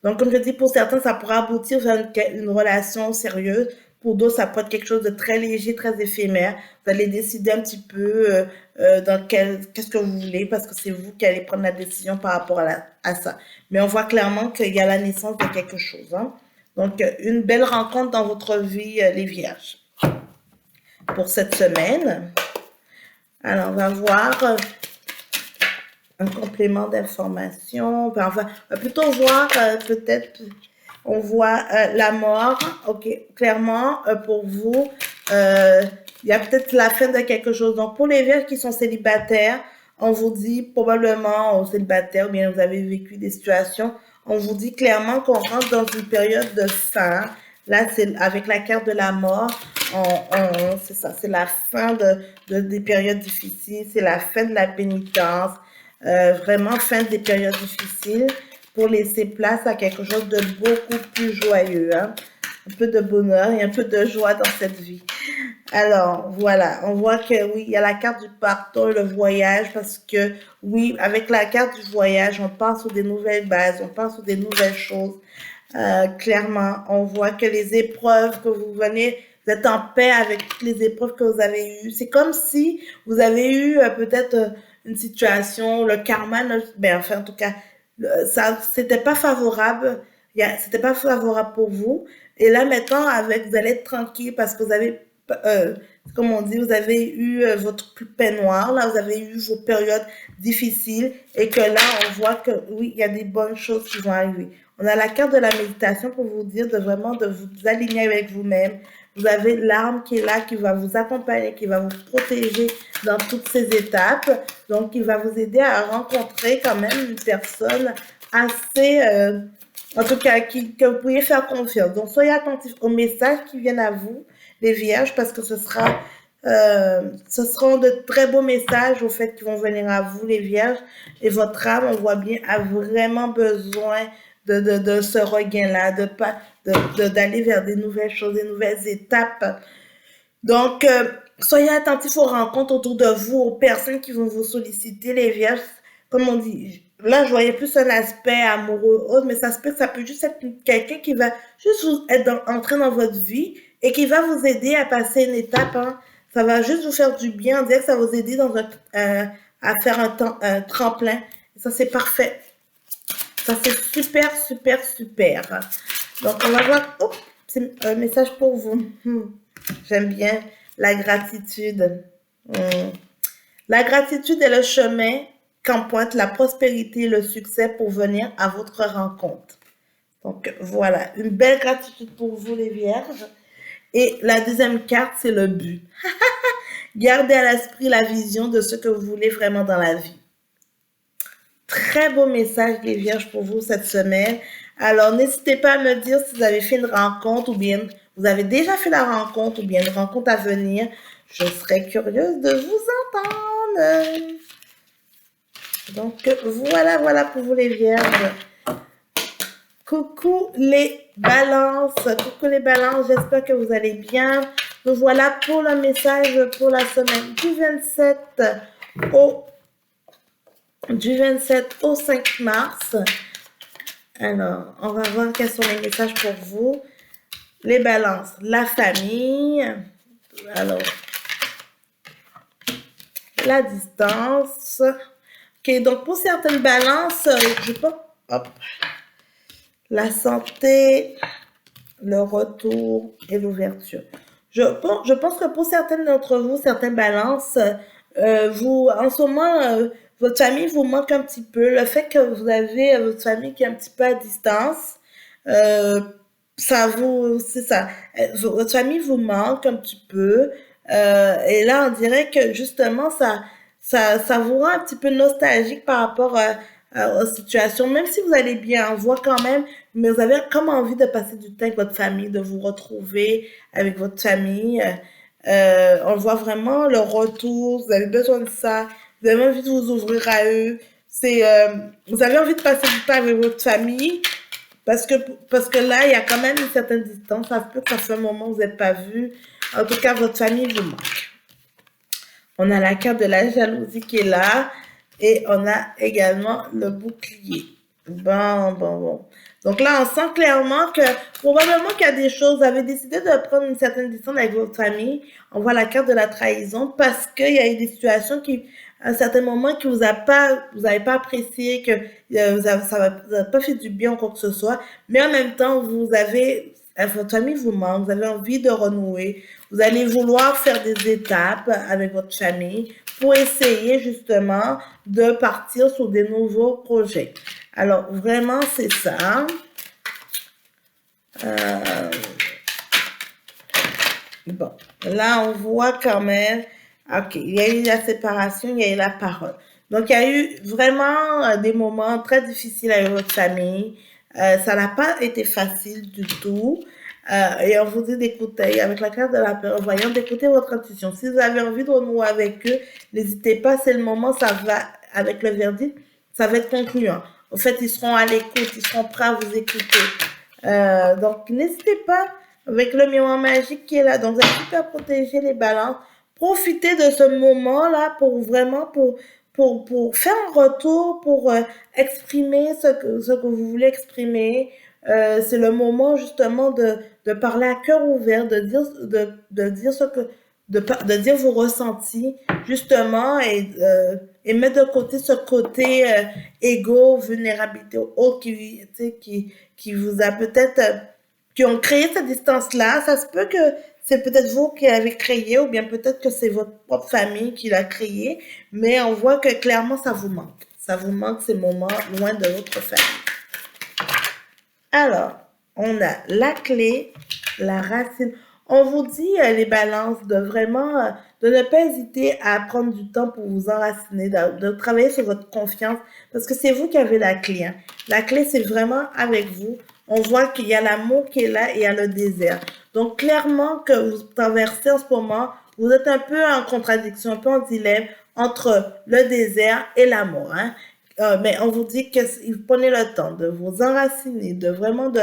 Donc, comme je dis, pour certains, ça pourra aboutir vers une relation sérieuse. Pour d'autres, ça peut être quelque chose de très léger, très éphémère. Vous allez décider un petit peu qu'est-ce que vous voulez parce que c'est vous qui allez prendre la décision par rapport à ça. Mais on voit clairement qu'il y a la naissance de quelque chose. Hein. Donc, une belle rencontre dans votre vie, les vierges, pour cette semaine. Alors, on va voir un complément d'information. On va plutôt voir peut-être, on voit la mort. Ok, clairement, pour vous, il y a peut-être la fin de quelque chose. Donc, pour les vierges qui sont célibataires, on vous dit probablement aux célibataires, ou bien vous avez vécu des situations, on vous dit clairement qu'on rentre dans une période de fin. Là, c'est avec la carte de la mort, c'est ça, c'est la fin des périodes difficiles, c'est la fin de la pénitence, vraiment fin des périodes difficiles pour laisser place à quelque chose de beaucoup plus joyeux. Hein? Un peu de bonheur et un peu de joie dans cette vie. Alors, voilà, on voit que oui, il y a la carte du pardon et le voyage parce que oui, avec la carte du voyage, on part sur des nouvelles bases, on part sur des nouvelles choses. Clairement, on voit que les épreuves que vous venez, vous êtes en paix avec toutes les épreuves que vous avez eues. C'est comme si vous avez eu peut-être une situation, le karma, ben enfin en tout cas, ça, c'était pas favorable. C'était pas favorable pour vous. Et là maintenant, vous allez être tranquille parce que vous avez comme on dit, vous avez eu votre paix noire, là, vous avez eu vos périodes difficiles et que là, on voit que oui, il y a des bonnes choses qui vont arriver. On a la carte de la méditation pour vous dire de vraiment de vous aligner avec vous-même. Vous avez l'arme qui est là, qui va vous accompagner, qui va vous protéger dans toutes ces étapes. Donc, qui va vous aider à rencontrer quand même une personne assez, en tout cas, que vous pouvez faire confiance. Donc, soyez attentifs aux messages qui viennent à vous, les vierges, parce que ce seront de très beaux messages au fait qui vont venir à vous, les vierges. Et votre âme, on voit bien, a vraiment besoin de ce regain-là, d'aller vers des nouvelles choses, des nouvelles étapes. Donc, soyez attentifs aux rencontres autour de vous, aux personnes qui vont vous solliciter, les vierges. Comme on dit, là, je voyais plus un aspect amoureux, autre, mais ça peut juste être quelqu'un qui va juste entrer dans votre vie et qui va vous aider à passer une étape. Hein. Ça va juste vous faire du bien. On dirait que ça va vous aider à faire un tremplin. Et ça, c'est parfait. Ça, c'est super, super, super. Donc, on va voir. Oh, c'est un message pour vous. J'aime bien la gratitude. La gratitude est le chemin qu'emprunte la prospérité et le succès pour venir à votre rencontre. Donc, voilà. Une belle gratitude pour vous, les vierges. Et la deuxième carte, c'est le but. Gardez à l'esprit la vision de ce que vous voulez vraiment dans la vie. Très beau message, les vierges, pour vous cette semaine. Alors, n'hésitez pas à me dire si vous avez fait une rencontre ou bien vous avez déjà fait la rencontre ou bien une rencontre à venir. Je serais curieuse de vous entendre. Donc, voilà pour vous, les vierges. Coucou les balances, j'espère que vous allez bien. Donc voilà pour le message pour la semaine du 27 au 5 mars. Alors, on va voir quels sont les messages pour vous. Les balances, la famille. Alors, la distance. Ok, donc pour certaines balances, je pense... Hop. La santé, le retour et l'ouverture. Je pense que pour certaines d'entre vous, certaines balances, en ce moment, votre famille vous manque un petit peu. Le fait que vous avez votre famille qui est un petit peu à distance, c'est ça. Votre famille vous manque un petit peu. Et là, on dirait que justement, ça vous rend un petit peu nostalgique par rapport aux situations. Même si vous allez bien, on voit quand même, mais vous avez comme envie de passer du temps avec votre famille, de vous retrouver avec votre famille. On voit vraiment le retour, vous avez besoin de ça, vous avez envie de vous ouvrir à eux. Vous avez envie de passer du temps avec votre famille parce que là, il y a quand même une certaine distance. Ça se peut que ça fait un moment où vous n'êtes pas vus. En tout cas, votre famille vous manque. On a la carte de la jalousie qui est là et on a également le bouclier. Bon. Donc là, on sent clairement que probablement qu'il y a des choses, vous avez décidé de prendre une certaine distance avec votre famille. On voit la carte de la trahison parce qu'il y a eu des situations qui, à un certain moment, qui vous n'avez pas apprécié, que vous a pas fait du bien ou quoi que ce soit. Mais en même temps, votre famille vous manque, vous avez envie de renouer. Vous allez vouloir faire des étapes avec votre famille pour essayer justement de partir sur des nouveaux projets. Alors, vraiment, c'est ça. Bon, là, on voit quand même, ok, il y a eu la séparation, il y a eu la parole. Donc, il y a eu vraiment des moments très difficiles avec votre famille. Ça n'a pas été facile du tout. Et on vous dit d'écouter, avec la carte de la prévoyante, d'écouter votre intuition. Si vous avez envie de renouer avec eux, n'hésitez pas, c'est le moment, ça va, avec le verdict, ça va être concluant. En fait, ils seront à l'écoute, ils seront prêts à vous écouter. Donc, n'hésitez pas avec le miroir magique qui est là. Donc, vous êtes super protégé les balances. Profitez de ce moment-là pour vraiment, pour faire un retour, pour exprimer ce que vous voulez exprimer. C'est le moment justement de parler à cœur ouvert, de dire ce que, de dire vos ressentis, justement, et mettre de côté ce côté égo, vulnérabilité, autre qui vous a peut-être, qui ont créé cette distance-là. Ça se peut que c'est peut-être vous qui l'avez créé, ou bien peut-être que c'est votre propre famille qui l'a créé, mais on voit que clairement ça vous manque. Ça vous manque ces moments loin de votre famille. Alors, on a la clé, la racine. On vous dit, les balances, de vraiment, de ne pas hésiter à prendre du temps pour vous enraciner, de travailler sur votre confiance, parce que c'est vous qui avez la clé. Hein. La clé, c'est vraiment avec vous. On voit qu'il y a l'amour qui est là et il y a le désert. Donc, clairement que vous traversez en ce moment, vous êtes un peu en contradiction, un peu en dilemme entre le désert et l'amour. Hein. Mais on vous dit que prenez le temps de vous enraciner, de vraiment de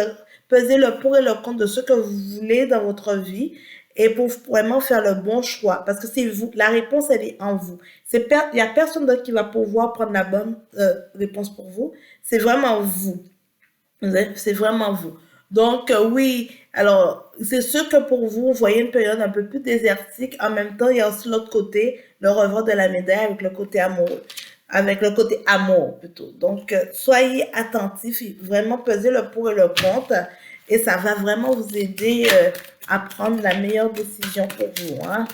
peser le pour et le contre de ce que vous voulez dans votre vie et pour vraiment faire le bon choix. Parce que c'est vous, la réponse, elle est en vous. Il n'y a personne d'autre qui va pouvoir prendre la bonne réponse pour vous. C'est vraiment vous. C'est vraiment vous. Donc, oui, alors, c'est sûr que pour vous, vous voyez une période un peu plus désertique. En même temps, il y a aussi l'autre côté, le revers de la médaille avec le côté amoureux. Avec le côté amour, plutôt. Donc, soyez attentifs, vraiment pesez le pour et le contre. Et ça va vraiment vous aider à prendre la meilleure décision pour vous. Hein.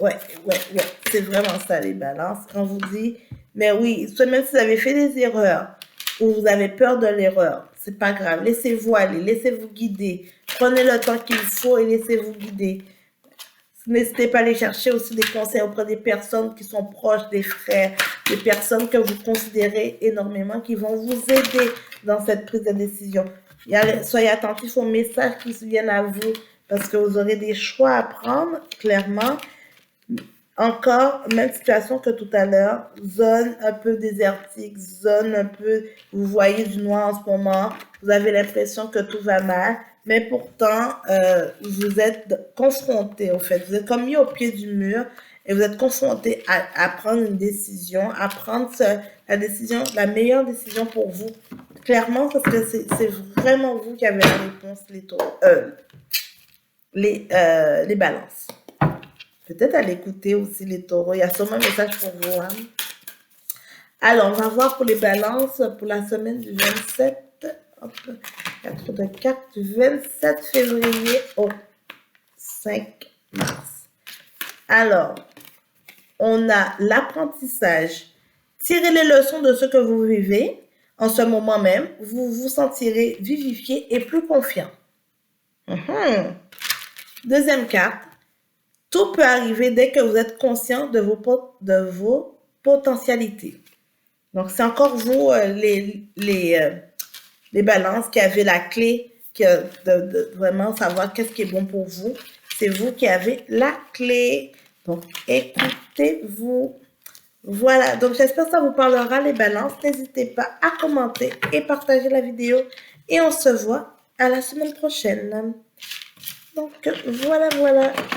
Ouais. C'est vraiment ça, les balances. On vous dit, mais oui, même si vous avez fait des erreurs ou vous avez peur de l'erreur, c'est pas grave. Laissez-vous aller, laissez-vous guider. Prenez le temps qu'il faut et laissez-vous guider. N'hésitez pas à aller chercher aussi des conseils auprès des personnes qui sont proches, des frères, des personnes que vous considérez énormément, qui vont vous aider dans cette prise de décision. Soyez attentifs aux messages qui viennent à vous, parce que vous aurez des choix à prendre, clairement. Encore, même situation que tout à l'heure, zone un peu désertique, zone un peu, vous voyez du noir en ce moment, vous avez l'impression que tout va mal, mais pourtant, vous êtes confronté, en fait, vous êtes comme mis au pied du mur et vous êtes confronté à prendre une décision, à prendre la décision, la meilleure décision pour vous. Clairement, parce que c'est vraiment vous qui avez la réponse, les balances. Peut-être à l'écouter aussi les taureaux. Il y a sûrement un message pour vous. Hein? Alors, on va voir pour les balances pour la semaine du 27. Hop, 4 de cartes du 27 février au 5 mars. Alors, on a l'apprentissage. Tirez les leçons de ce que vous vivez. En ce moment même, vous vous sentirez vivifié et plus confiant. Deuxième carte. Tout peut arriver dès que vous êtes conscient de vos potentialités. Donc, c'est encore vous, les balances, qui avez la clé de vraiment savoir qu'est-ce qui est bon pour vous. C'est vous qui avez la clé. Donc, écoutez-vous. Voilà. Donc, j'espère que ça vous parlera, les balances. N'hésitez pas à commenter et partager la vidéo. Et on se voit à la semaine prochaine. Donc, voilà.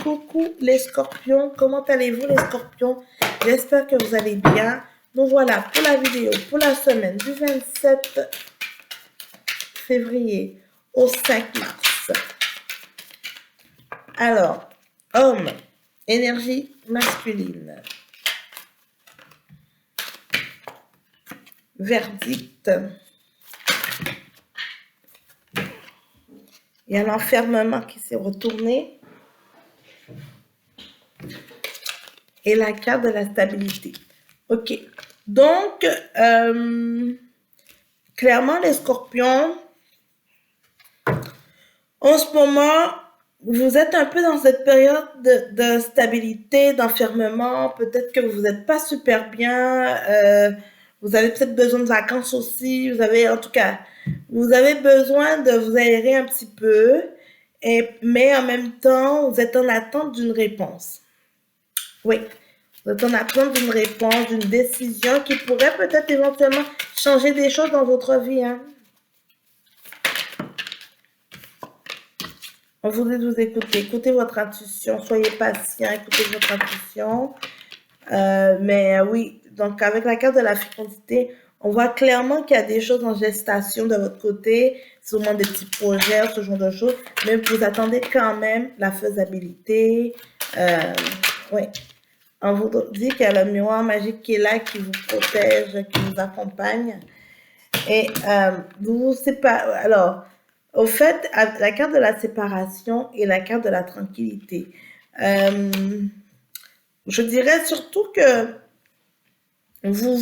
Coucou les scorpions. Comment allez-vous les scorpions? J'espère que vous allez bien. Donc voilà, pour la vidéo, pour la semaine du 27 février au 5 mars. Alors, homme, énergie masculine. Verdict. Il y a l'enfermement qui s'est retourné. Et la carte de la stabilité. Ok. Donc, clairement, les scorpions, en ce moment, vous êtes un peu dans cette période de stabilité, d'enfermement. Peut-être que vous n'êtes pas super bien. Vous avez peut-être besoin de vacances aussi. Vous avez, en tout cas, vous avez besoin de vous aérer un petit peu. Mais en même temps, vous êtes en attente d'une réponse. Oui. Vous êtes en attente d'une réponse, d'une décision qui pourrait peut-être éventuellement changer des choses dans votre vie. Hein. On vous dit de vous écouter. Écoutez votre intuition. Soyez patient. Écoutez votre intuition. Mais oui, donc avec la carte de la fécondité, on voit clairement qu'il y a des choses en gestation de votre côté. Sûrement des petits projets, ce genre de choses. Mais vous attendez quand même la faisabilité. Oui. On vous dit qu'il y a le miroir magique qui est là, qui vous protège, qui vous accompagne. Et vous vous séparez. Alors, au fait, la carte de la séparation et la carte de la tranquillité. Je dirais surtout que vous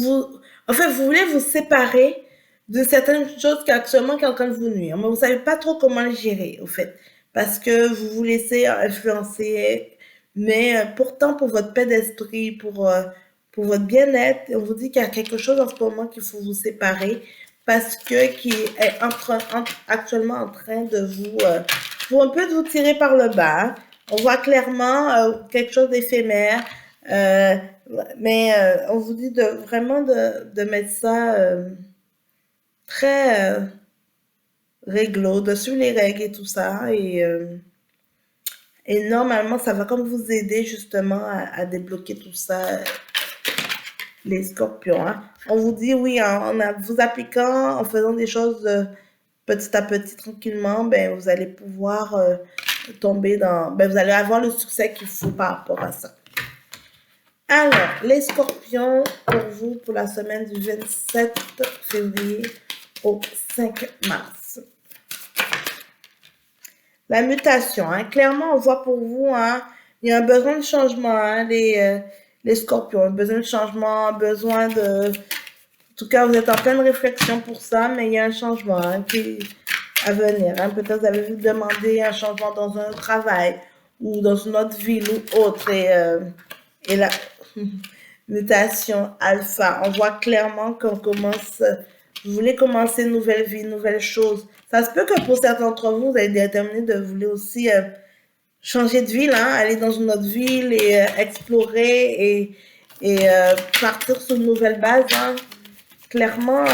voulez vous séparer de certaines choses qui actuellement sont en train de vous nuire. Mais vous ne savez pas trop comment les gérer, au fait. Parce que vous vous laissez influencer. Mais pourtant, pour votre paix d'esprit, pour votre bien-être, on vous dit qu'il y a quelque chose en ce moment qu'il faut vous séparer parce que qui est actuellement en train de vous un peu de vous tirer par le bas. On voit clairement quelque chose d'éphémère, mais on vous dit vraiment de mettre ça très réglo, de suivre les règles et tout ça. Et normalement, ça va comme vous aider justement à débloquer tout ça, les scorpions. Hein. On vous dit, oui, en vous appliquant, en faisant des choses petit à petit, tranquillement, ben, vous allez pouvoir tomber dans... Ben, vous allez avoir le succès qu'il faut par rapport à ça. Alors, les scorpions, pour vous, pour la semaine du 27 février au 5 mars. La mutation, hein. Clairement, on voit pour vous, hein, il y a un besoin de changement, hein, les scorpions, un besoin de changement, besoin de... En tout cas, vous êtes en pleine réflexion pour ça, mais il y a un changement hein, qui à venir. Hein. Peut-être vous avez demandé un changement dans un travail ou dans une autre ville ou autre. Et la mutation alpha, on voit clairement qu'on commence... Vous voulez commencer une nouvelle vie, une nouvelle chose. Ça se peut que pour certains d'entre vous, vous avez déterminé de vouloir aussi changer de ville, hein, aller dans une autre ville et explorer et partir sur une nouvelle base. Hein. Clairement,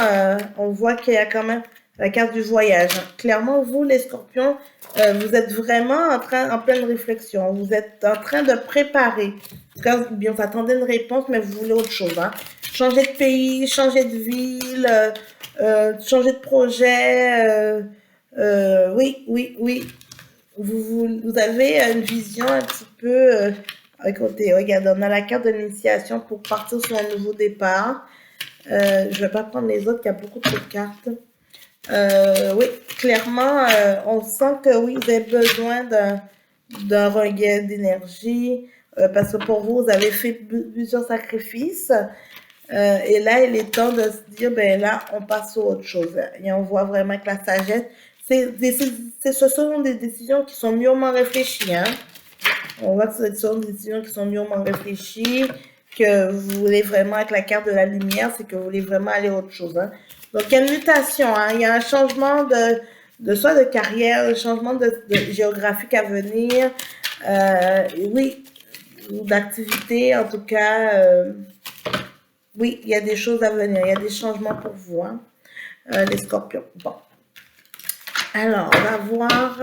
on voit qu'il y a quand même la carte du voyage. Hein. Clairement, vous, les scorpions, vous êtes vraiment en pleine réflexion. Vous êtes en train de préparer. En tout cas, bien, vous attendez une réponse, mais vous voulez autre chose. Hein. Changer de pays, changer de ville, changer de projet. Oui. Vous avez une vision un petit peu... écoutez, regardez, on a la carte de l'initiation pour partir sur un nouveau départ. Je ne vais pas prendre les autres, il y a beaucoup de cartes. Oui, clairement, on sent que oui, vous avez besoin d'un regain d'énergie parce que pour vous, vous avez fait plusieurs sacrifices. Et là, il est temps de se dire, ben là, on passe à autre chose. Et on voit vraiment que la sagesse, ce sont des décisions qui sont mûrement réfléchies. Hein? On voit que ce sont des décisions qui sont mûrement réfléchies, que vous voulez vraiment, avec la carte de la lumière, c'est que vous voulez vraiment aller à autre chose. Hein? Donc, il y a une mutation, hein? Il y a un changement soit de carrière, un changement de géographique à venir, oui, d'activité, en tout cas, oui, il y a des choses à venir, il y a des changements pour vous, hein? Les scorpions. Bon. Alors, on va voir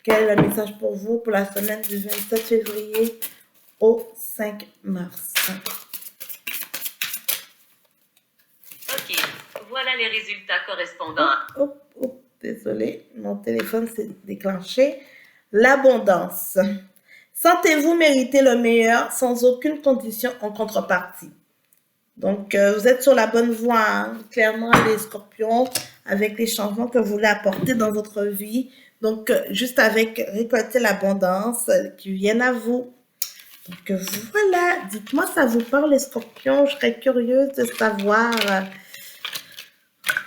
quel est le message pour vous pour la semaine du 27 février au 5 mars. Skip. Voilà les résultats correspondants. Désolé, mon téléphone s'est déclenché. L'abondance. Sentez-vous mériter le meilleur sans aucune condition en contrepartie. Donc, vous êtes sur la bonne voie, hein. Clairement, les scorpions, avec les changements que vous voulez apporter dans votre vie. Donc, juste avec récolter l'abondance qui vienne à vous. Donc, voilà. Dites-moi, ça vous parle, les scorpions? Je serais curieuse de savoir.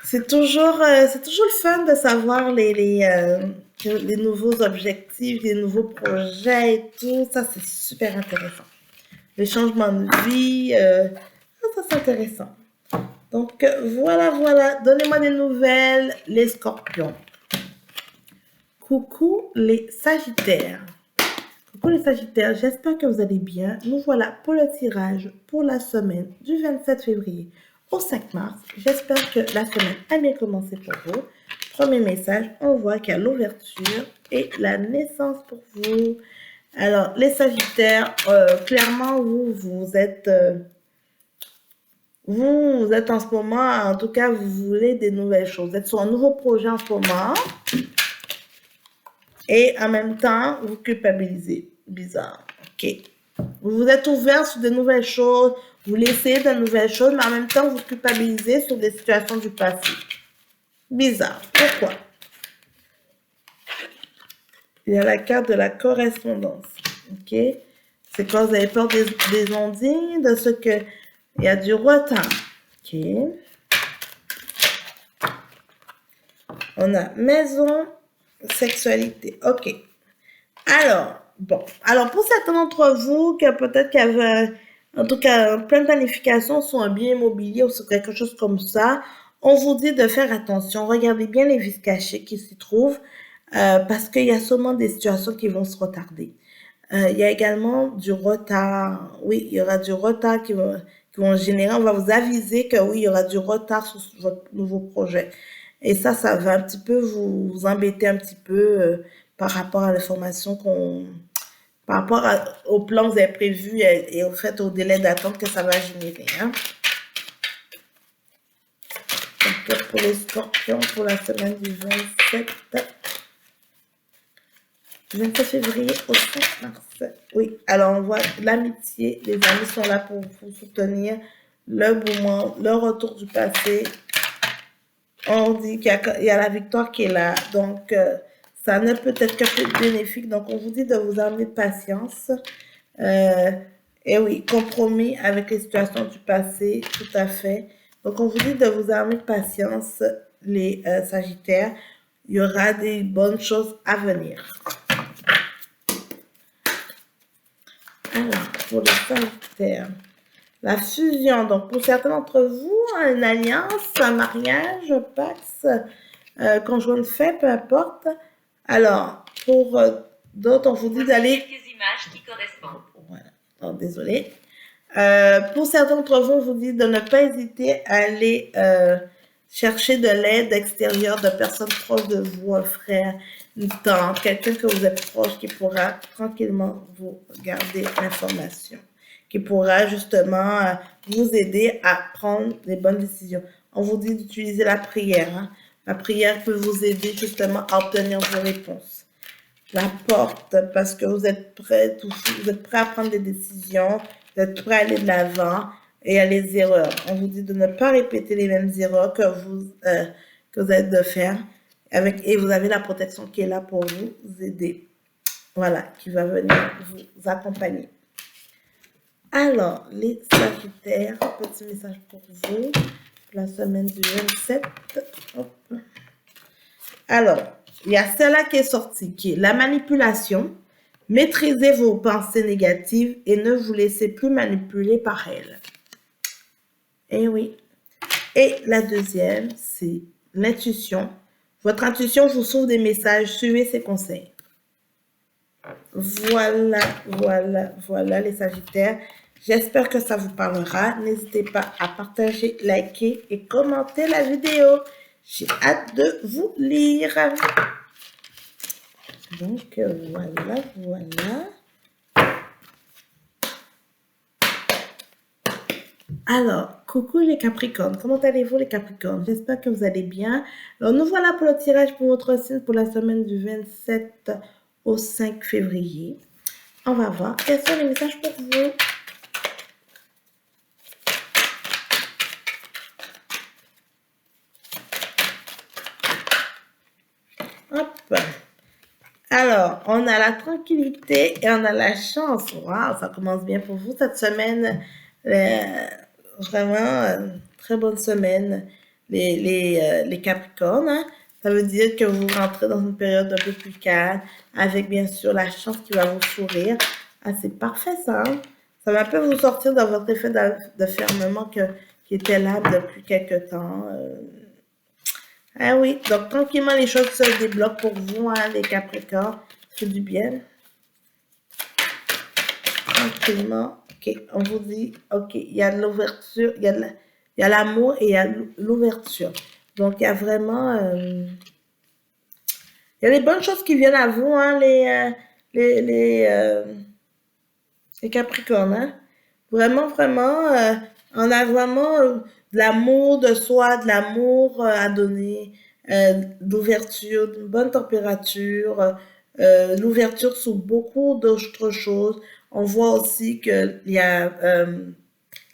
C'est toujours le fun de savoir les nouveaux objectifs, les nouveaux projets et tout. Ça, c'est super intéressant. Les changements de vie, ça, c'est intéressant. Donc, voilà. Donnez-moi des nouvelles, les scorpions. Coucou les sagittaires. Coucou les sagittaires, j'espère que vous allez bien. Nous voilà pour le tirage pour la semaine du 27 février au 5 mars. J'espère que la semaine a bien commencé pour vous. Premier message, on voit qu'il y a l'ouverture et la naissance pour vous. Alors, les sagittaires, clairement, vous êtes en ce moment, en tout cas, vous voulez des nouvelles choses. Vous êtes sur un nouveau projet en ce moment. Et en même temps, vous culpabilisez. Bizarre. OK. Vous êtes ouvert sur de nouvelles choses. Vous laissez de nouvelles choses, mais en même temps, vous culpabilisez sur des situations du passé. Bizarre. Pourquoi? Il y a la carte de la correspondance. OK? C'est quand vous avez peur des ondines, de ce que... Il y a du retard. OK? On a maison, sexualité. OK. Alors, bon. Alors, pour certains d'entre vous, que peut-être qu'il y avait, en tout cas, plein de planifications sur un bien immobilier ou sur quelque chose comme ça, on vous dit de faire attention. Regardez bien les vices cachés qui s'y trouvent, parce qu'il y a sûrement des situations qui vont se retarder. Il y a également du retard. Oui, il y aura du retard qui vont générer. On va vous aviser que oui, il y aura du retard sur votre nouveau projet. Et ça va un petit peu vous embêter un petit peu par rapport à l'information par rapport au plan que vous avez prévu et au fait au délai d'attente que ça va générer. Hein. Donc, pour les scorpions, pour la semaine du 27 février au 5 mars. Oui, alors on voit l'amitié, les amis sont là pour vous soutenir, le mouvement, le retour du passé. On dit qu'il y a la victoire qui est là, donc ça ne peut être que plus bénéfique. Donc on vous dit de vous armer de patience. Et oui, compromis avec les situations du passé, tout à fait. Donc on vous dit de vous armer de patience, les Sagittaires. Il y aura des bonnes choses à venir. Alors, pour les Sagittaires, la fusion. Donc, pour certains d'entre vous, une alliance, un mariage, Pax, conjoint de fait, peu importe. Alors, pour d'autres, on vous dit d'aller... Quelques images qui correspondent. Voilà. Oh, désolé. Pour certains d'entre vous, on vous dit de ne pas hésiter à aller chercher de l'aide extérieure de personnes proches de vous, un frère, une tante, quelqu'un que vous êtes proche qui pourra tranquillement vous garder l'information, qui pourra justement vous aider à prendre les bonnes décisions. On vous dit d'utiliser la prière. Hein. La prière peut vous aider justement à obtenir vos réponses. La porte, parce que vous êtes prêt à prendre des décisions, vous êtes prêt à aller de l'avant et à les erreurs. On vous dit de ne pas répéter les mêmes erreurs que vous êtes de faire. Et vous avez la protection qui est là pour vous aider. Voilà, qui va venir vous accompagner. Alors, les Sagittaires, petit message pour vous, pour la semaine du 27. Hop. Alors, il y a celle-là qui est sortie, qui est la manipulation. Maîtrisez vos pensées négatives et ne vous laissez plus manipuler par elles. Eh oui. Et la deuxième, c'est l'intuition. Votre intuition vous sauve des messages, suivez ses conseils. Voilà les Sagittaires. J'espère que ça vous parlera. N'hésitez pas à partager, liker et commenter la vidéo. J'ai hâte de vous lire. Donc, voilà. Alors, coucou les Capricornes, comment allez-vous les Capricornes? J'espère que vous allez bien. Alors nous voilà pour le tirage pour votre signe pour la semaine du 27 au 5 février. On va voir quels sont les messages pour vous. Hop. Alors, on a la tranquillité et on a la chance. Waouh, ça commence bien pour vous cette semaine. Vraiment, très bonne semaine, les Capricornes. Hein. Ça veut dire que vous rentrez dans une période un peu plus calme, avec bien sûr la chance qui va vous sourire. Ah, c'est parfait ça. Hein. Ça va un peu vous sortir de votre effet de fermement qui était là depuis quelques temps. Ah oui, donc tranquillement les choses se débloquent pour vous, hein, les Capricornes. C'est du bien. Tranquillement. Ok, on vous dit, ok, il y a de l'ouverture, il y a l'amour et il y a l'ouverture. Donc il y a vraiment, il y a les bonnes choses qui viennent à vous, hein, les Capricornes. Hein. Vraiment, vraiment, on a vraiment de l'amour de soi, de l'amour à donner, d'ouverture, d'une bonne température, l'ouverture sur beaucoup d'autres choses. On voit aussi qu'il y a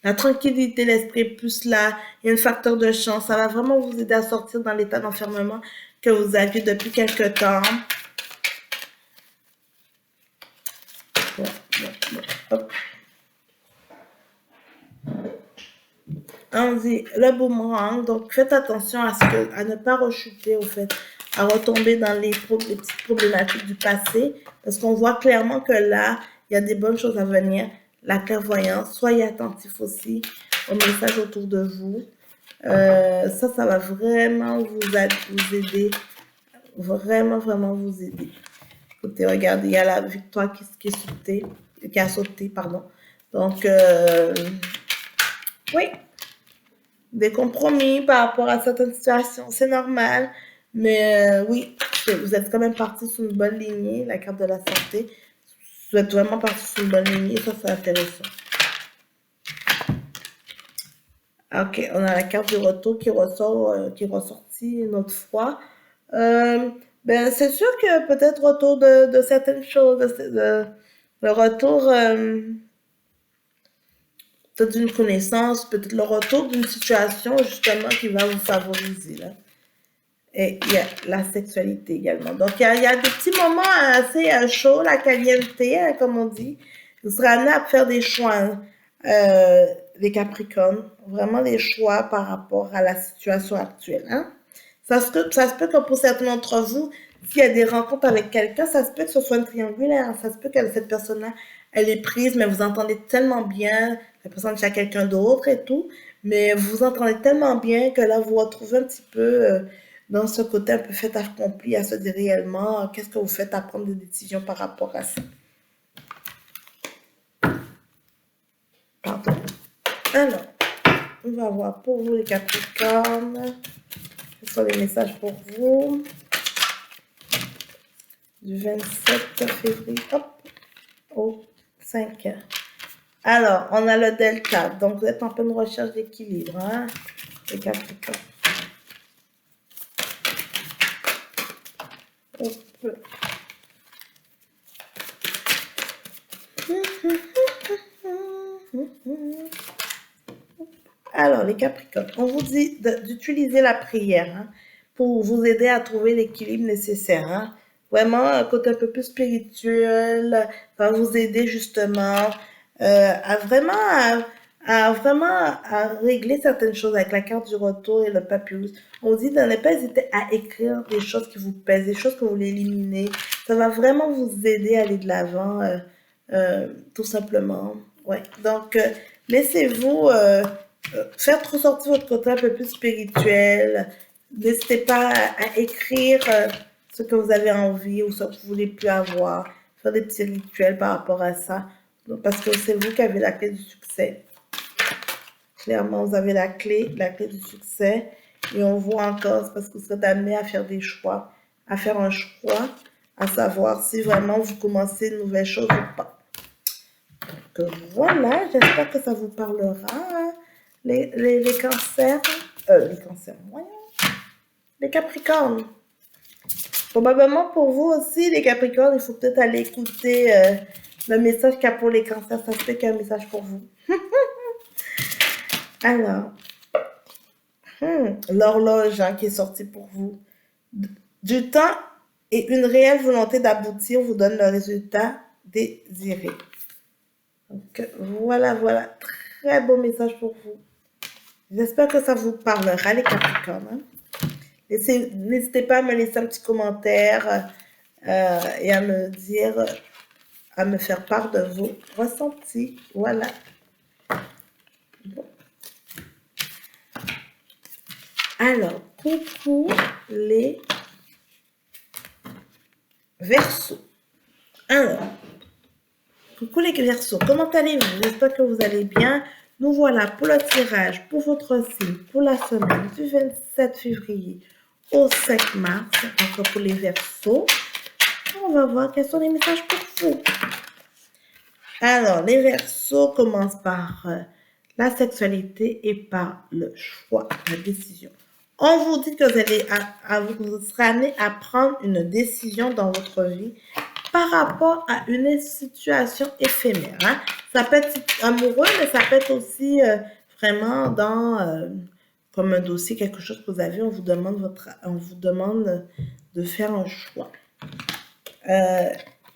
la tranquillité, l'esprit plus là, il y a un facteur de chance. Ça va vraiment vous aider à sortir dans l'état d'enfermement que vous aviez depuis quelques temps. Hop. On dit le boomerang, donc faites attention à ne pas rechuter au fait, à retomber dans les petites problématiques du passé, parce qu'on voit clairement que là, il y a des bonnes choses à venir. La clairvoyance, soyez attentifs aussi aux messages autour de vous. Ça va vraiment vous aider, vraiment, vraiment vous aider. Écoutez, regardez, il y a la victoire qui a sauté, pardon. Donc, oui, des compromis par rapport à certaines situations, c'est normal. Mais oui, vous êtes quand même parti sur une bonne lignée, la carte de la santé. Vous êtes vraiment parti sur une bonne lignée, ça c'est intéressant. Ok, on a la carte du retour qui est ressortie une autre fois. Ben, c'est sûr que peut-être retour de certaines choses, le retour peut-être d'une connaissance, peut-être le retour d'une situation justement qui va vous favoriser. Là. Et il y a la sexualité également. Donc, il y a des petits moments assez chauds, la caliente, hein, comme on dit. Vous serez amené à faire des choix, les Capricornes. Vraiment des choix par rapport à la situation actuelle. Hein. Ça se peut que pour certains d'entre vous, s'il y a des rencontres avec quelqu'un, ça se peut que ce soit une triangulaire. Hein. Ça se peut que cette personne-là, elle est prise, mais vous entendez tellement bien. La personne chez quelqu'un d'autre et tout. Mais vous entendez tellement bien que là, vous vous retrouvez un petit peu dans ce côté un peu fait accompli, à se dire réellement qu'est-ce que vous faites à prendre des décisions par rapport à ça. Pardon. Alors, on va voir pour vous les Capricornes. Quels sont les messages pour vous du 27 février au 5. Alors, on a le delta. Donc, vous êtes en pleine recherche d'équilibre, hein, les Capricornes. Alors, les Capricornes, on vous dit d'utiliser la prière hein, pour vous aider à trouver l'équilibre nécessaire. Hein. Vraiment, un côté un peu plus spirituel va vous aider justement à régler certaines choses avec la carte du retour et le papyrus. On vous dit de ne pas hésiter à écrire des choses qui vous pèsent, des choses que vous voulez éliminer. Ça va vraiment vous aider à aller de l'avant, tout simplement. Ouais. Donc, laissez-vous faire ressortir votre côté un peu plus spirituel. N'hésitez pas à écrire ce que vous avez envie ou ce que vous voulez plus avoir. Faire des petits rituels par rapport à ça. Donc, parce que c'est vous qui avez la clé du succès. Clairement, vous avez la clé du succès. Et on voit encore, c'est parce que vous serez amené à faire des choix, à faire un choix, à savoir si vraiment vous commencez une nouvelle chose ou pas. Donc voilà, j'espère que ça vous parlera. les cancers, voyons, les capricornes. Probablement pour vous aussi, les capricornes, il faut peut-être aller écouter le message qu'il y a pour les cancers. Ça se fait qu'il y a un message pour vous. Alors, l'horloge qui est sortie pour vous. Du temps et une réelle volonté d'aboutir vous donne le résultat désiré. Donc, voilà. Très beau message pour vous. J'espère que ça vous parlera, les Capricornes. N'hésitez pas à me laisser un petit commentaire et à me dire, à me faire part de vos ressentis. Voilà. Bon. Alors, coucou les Verseaux. Alors, coucou les Verseaux, comment allez-vous? J'espère que vous allez bien. Nous voilà pour le tirage pour votre signe pour la semaine du 27 février au 5 mars. Encore pour les Verseaux. On va voir quels sont les messages pour vous. Alors, les Verseaux commencent par la sexualité et par le choix, la décision. On vous dit que vous serez amené à prendre une décision dans votre vie par rapport à une situation éphémère. Hein. Ça peut être amoureux, mais ça peut être aussi vraiment dans comme un dossier, quelque chose que vous avez, on vous demande de faire un choix.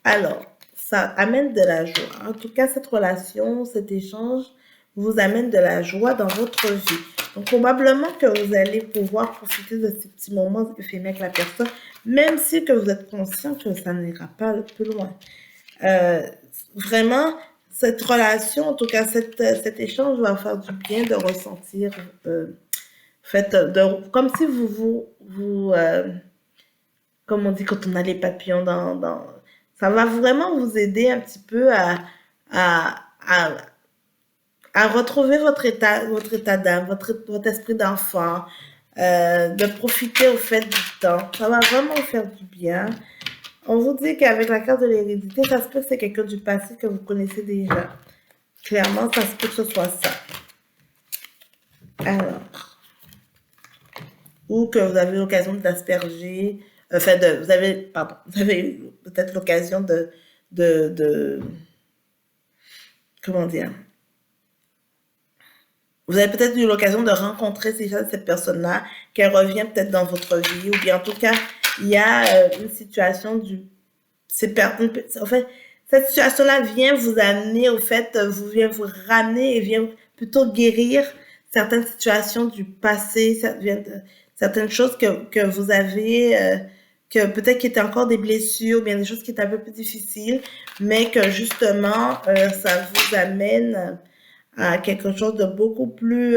Alors, ça amène de la joie. En tout cas, cette relation, cet échange vous amène de la joie dans votre vie. Donc, probablement que vous allez pouvoir profiter de ces petits moments éphémères avec la personne, même si que vous êtes conscient que ça n'ira pas plus loin. Vraiment, cette relation, en tout cas, cet échange va faire du bien de ressentir, comme si comme on dit quand on a les papillons ça va vraiment vous aider un petit peu à retrouver votre état d'âme, votre esprit d'enfant, de profiter au fait du temps. Ça va vraiment vous faire du bien. On vous dit qu'avec la carte de l'hérédité, ça se peut que c'est quelqu'un du passé que vous connaissez déjà. Clairement, ça se peut que ce soit ça. Alors, ou que vous avez l'occasion d'asperger, vous avez eu peut-être l'occasion de comment dire, vous avez peut-être eu l'occasion de rencontrer cette personne-là, qu'elle revient peut-être dans votre vie, ou bien en tout cas, il y a une situation en fait, cette situation-là vient vous amener, vient vous ramener et vient plutôt guérir certaines situations du passé, certaines choses que vous avez, que peut-être qui étaient encore des blessures, ou bien des choses qui étaient un peu plus difficiles, mais que justement, ça vous amène à quelque chose de beaucoup plus...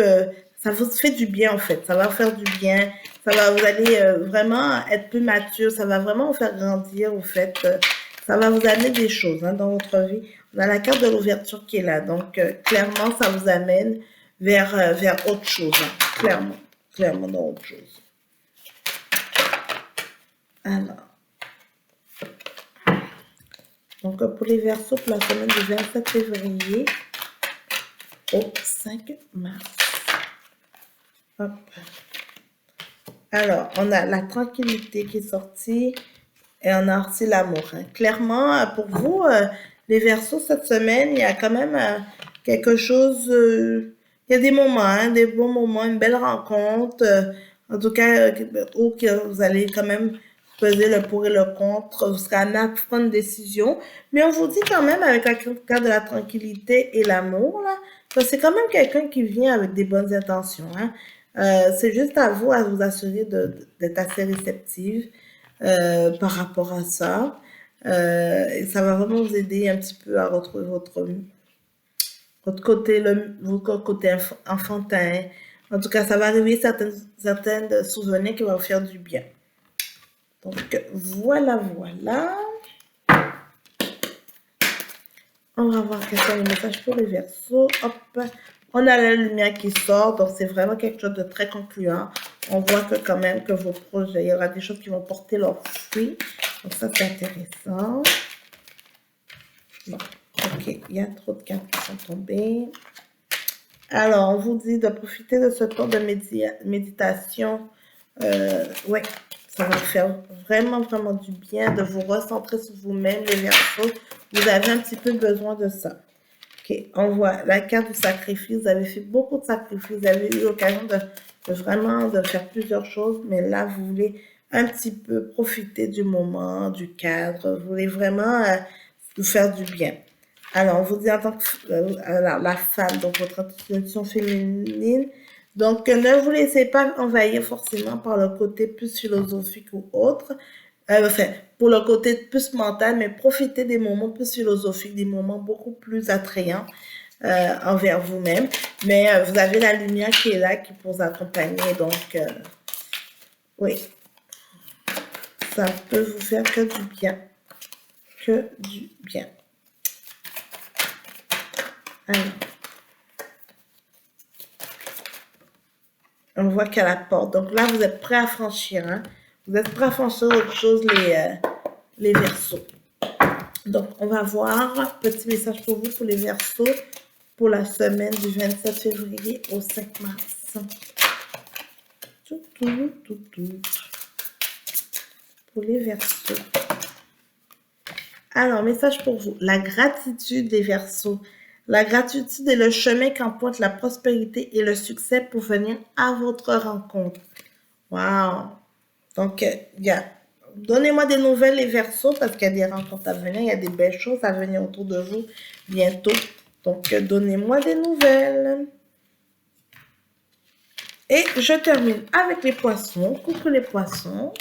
ça vous fait du bien, en fait. Ça va vous faire du bien. Vous allez vraiment être plus mature. Ça va vraiment vous faire grandir, au fait. Ça va vous amener des choses dans votre vie. On a la carte de l'ouverture qui est là. Donc, clairement, ça vous amène vers autre chose. Hein. Clairement dans autre chose. Alors. Donc, pour les Verseaux, pour la semaine du 27 février au 5 mars. Hop. Alors, on a la tranquillité qui est sortie et on a aussi l'amour. Hein. Clairement, pour vous, les Verseaux, cette semaine, il y a quand même quelque chose... il y a des moments, des bons moments, une belle rencontre. En tout cas, où vous allez quand même peser le pour et le contre. Vous serez amené à prendre une décision. Mais on vous dit quand même, avec la carte de la tranquillité et l'amour, là, c'est quand même quelqu'un qui vient avec des bonnes intentions. Hein. C'est juste à vous assurer d'être assez réceptive par rapport à ça. Et ça va vraiment vous aider un petit peu à retrouver votre côté enfantin. En tout cas, ça va réveiller certaines souvenirs qui vont vous faire du bien. Donc, voilà. On va voir quels sont les messages pour les Verseaux. Hop, on a la lumière qui sort, donc c'est vraiment quelque chose de très concluant. On voit que quand même que vos projets, il y aura des choses qui vont porter leurs fruits. Donc ça, c'est intéressant. Bon, ok, il y a trop de cartes qui sont tombées. Alors, on vous dit de profiter de ce temps de méditation. Ouais, ça va faire vraiment, vraiment du bien de vous recentrer sur vous-même, les Verseaux. Vous avez un petit peu besoin de ça. Ok, on voit la carte du sacrifice. Vous avez fait beaucoup de sacrifices. Vous avez eu l'occasion de vraiment de faire plusieurs choses. Mais là, vous voulez un petit peu profiter du moment, du cadre. Vous voulez vraiment vous faire du bien. Alors, on vous dit en tant que la femme, donc votre intuition féminine. Donc, ne vous laissez pas envahir forcément par le côté plus philosophique ou autre. Enfin, pour le côté plus mental, mais profitez des moments plus philosophiques, des moments beaucoup plus attrayants envers vous-même. Mais vous avez la lumière qui est là, qui pour vous accompagner. Donc, oui, ça peut vous faire que du bien. Que du bien. Alors, on voit qu'à la porte. Donc là, vous êtes prêts à franchir. Hein? Vous êtes prêts à franchir autre chose, les Verseaux. Donc, on va voir. Petit message pour vous, pour les Verseaux, pour la semaine du 27 février au 5 mars. Pour les Verseaux. Alors, message pour vous. La gratitude des Verseaux. La gratitude est le chemin qu'emporte la prospérité et le succès pour venir à votre rencontre. Wow! Donc, donnez-moi des nouvelles, les Verseaux, parce qu'il y a des rencontres à venir, il y a des belles choses à venir autour de vous bientôt. Donc, donnez-moi des nouvelles. Et je termine avec les poissons. Coucou les poissons.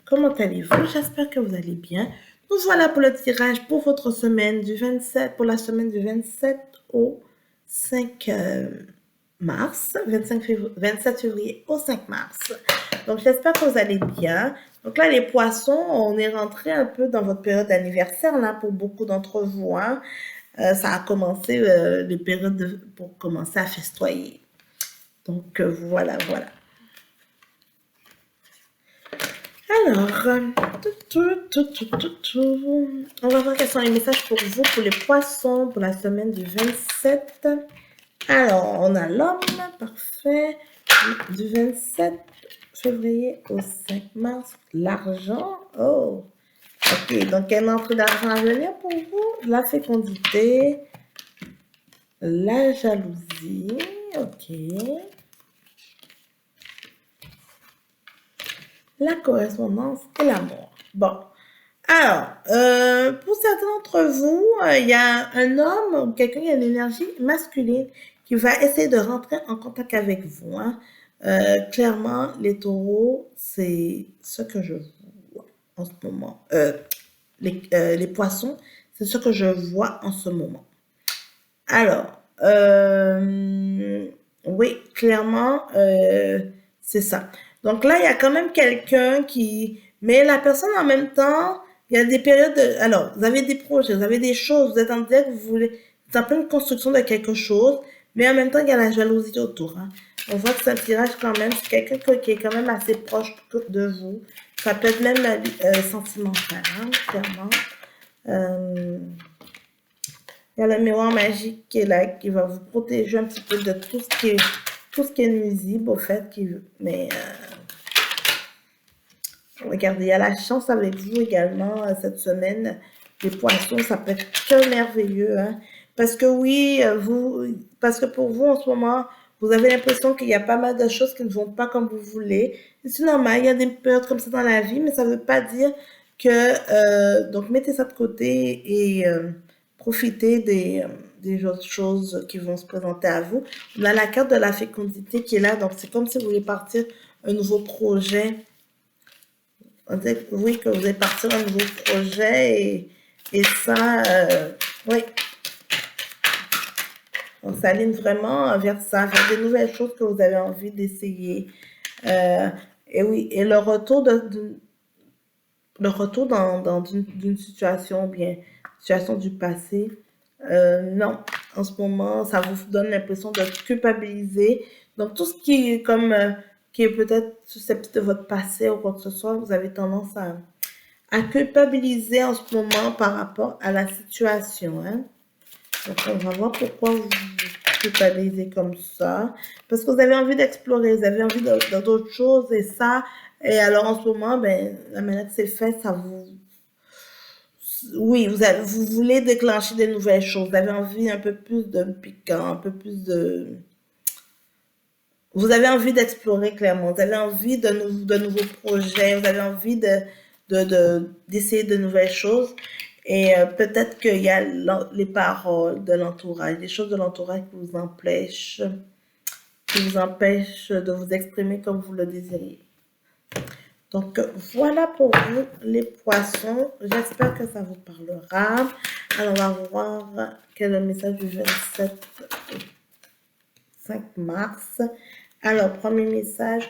Comment allez-vous? J'espère que vous allez bien. Nous voilà pour le tirage pour votre semaine du 27, pour la semaine du 27 au 5 mars, 27 février au 5 mars. Donc, j'espère que vous allez bien. Donc là, les poissons, on est rentré un peu dans votre période d'anniversaire, là, pour beaucoup d'entre vous. Hein. Ça a commencé, les périodes pour commencer à festoyer. Donc, voilà. Alors, on va voir quels sont les messages pour vous, pour les poissons, pour la semaine du 27. Alors, on a l'homme, parfait, du 27 février au 5 mars. L'argent, oh, ok, donc quelle entrée d'argent à venir pour vous? La fécondité, la jalousie, ok. La correspondance et l'amour. Bon. Alors, pour certains d'entre vous, il y a un homme ou quelqu'un qui a une énergie masculine qui va essayer de rentrer en contact avec vous. Hein. Clairement, les taureaux, c'est ce que je vois en ce moment. Les poissons, c'est ce que je vois en ce moment. Alors, oui, clairement, c'est ça. Donc là, il y a quand même quelqu'un qui... Mais la personne, en même temps, il y a des périodes... Alors, vous avez des projets, vous avez des choses, vous êtes en direct, vous voulez... Vous êtes en pleine construction de quelque chose, mais en même temps, il y a la jalousie autour. Hein. On voit que c'est un tirage quand même, c'est quelqu'un qui est quand même assez proche de vous. Ça peut être même sentimental, hein, clairement. Il y a le miroir magique qui est là, qui va vous protéger un petit peu de tout ce qui est nuisible, au fait. Mais regardez, il y a la chance avec vous également cette semaine. Les poissons, ça peut être que merveilleux. Hein? Parce que oui, parce que pour vous, en ce moment, vous avez l'impression qu'il y a pas mal de choses qui ne vont pas comme vous voulez. C'est normal, il y a des périodes comme ça dans la vie, mais ça ne veut pas dire que... donc, mettez ça de côté et... profitez des autres choses qui vont se présenter à vous. On a la carte de la fécondité qui est là, donc c'est comme si vous voulez partir un nouveau projet. On dit, oui, que vous allez partir un nouveau projet et ça, oui. On s'aligne vraiment vers ça, vers des nouvelles choses que vous avez envie d'essayer. Et oui, et le retour dans d'une situation, bien, situation du passé, non, en ce moment, ça vous donne l'impression de culpabiliser. Donc, tout ce qui est comme, qui est peut-être susceptible de votre passé ou quoi que ce soit, vous avez tendance à culpabiliser en ce moment par rapport à la situation. Hein. Donc, on va voir pourquoi culpabiliser comme ça. Parce que vous avez envie d'explorer, vous avez envie d'autres choses et ça. Et alors en ce moment, ben, la manière que c'est fait, ça vous... Oui, vous voulez déclencher des nouvelles choses. Vous avez envie un peu plus de piquant, un peu plus de... Vous avez envie d'explorer clairement. Vous avez envie de nouveaux projets. Vous avez envie d'essayer de nouvelles choses. Et peut-être qu'il y a les paroles de l'entourage, les choses de l'entourage qui vous empêchent de vous exprimer comme vous le désirez. Donc, voilà pour vous, les poissons. J'espère que ça vous parlera. Alors, on va voir quel est le message du 5 mars. Alors, premier message,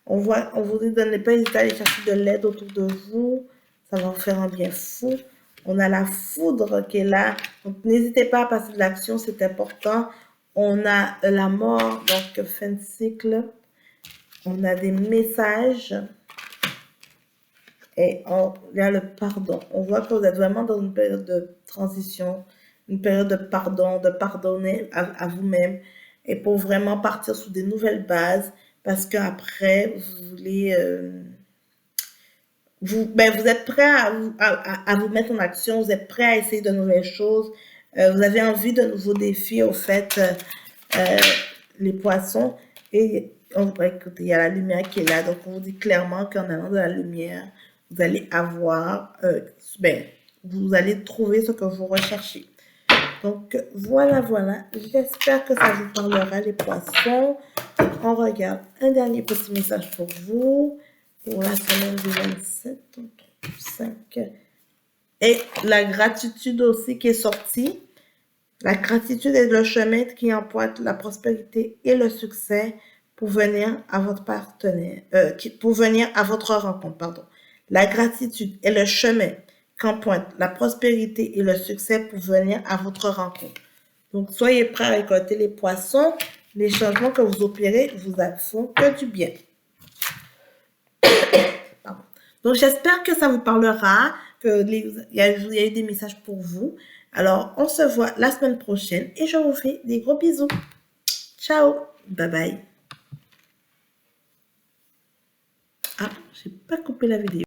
on vous dit de ne pas hésiter à aller chercher de l'aide autour de vous. Ça va vous faire un bien fou. On a la foudre qui est là. Donc, n'hésitez pas à passer de l'action, c'est important. On a la mort, donc fin de cycle. On a des messages. Et il y a le pardon. On voit que vous êtes vraiment dans une période de transition, une période de pardon, de pardonner à vous-même. Et pour vraiment partir sur des nouvelles bases. Parce qu'après, vous voulez... vous êtes prêt à vous mettre en action, vous êtes prêt à essayer de nouvelles choses, vous avez envie de nouveaux défis, au fait, les poissons. Et écoutez, il y a la lumière qui est là, donc on vous dit clairement qu'en allant de la lumière, vous allez avoir, vous allez trouver ce que vous recherchez. Donc voilà, j'espère que ça vous parlera, les poissons. On regarde un dernier petit message pour vous. Pour la semaine du 27, 5. Et la gratitude aussi qui est sortie. La gratitude est le chemin qui empointe la prospérité et le succès pour venir à votre partenaire, pour venir à votre rencontre, pardon. La gratitude est le chemin qui empointe la prospérité et le succès pour venir à votre rencontre. Donc, soyez prêts à récolter les poissons. Les changements que vous opérez vous font que du bien. Donc, j'espère que ça vous parlera, qu'il y a eu des messages pour vous. Alors, on se voit la semaine prochaine et je vous fais des gros bisous. Ciao, bye bye. Ah, j'ai pas coupé la vidéo.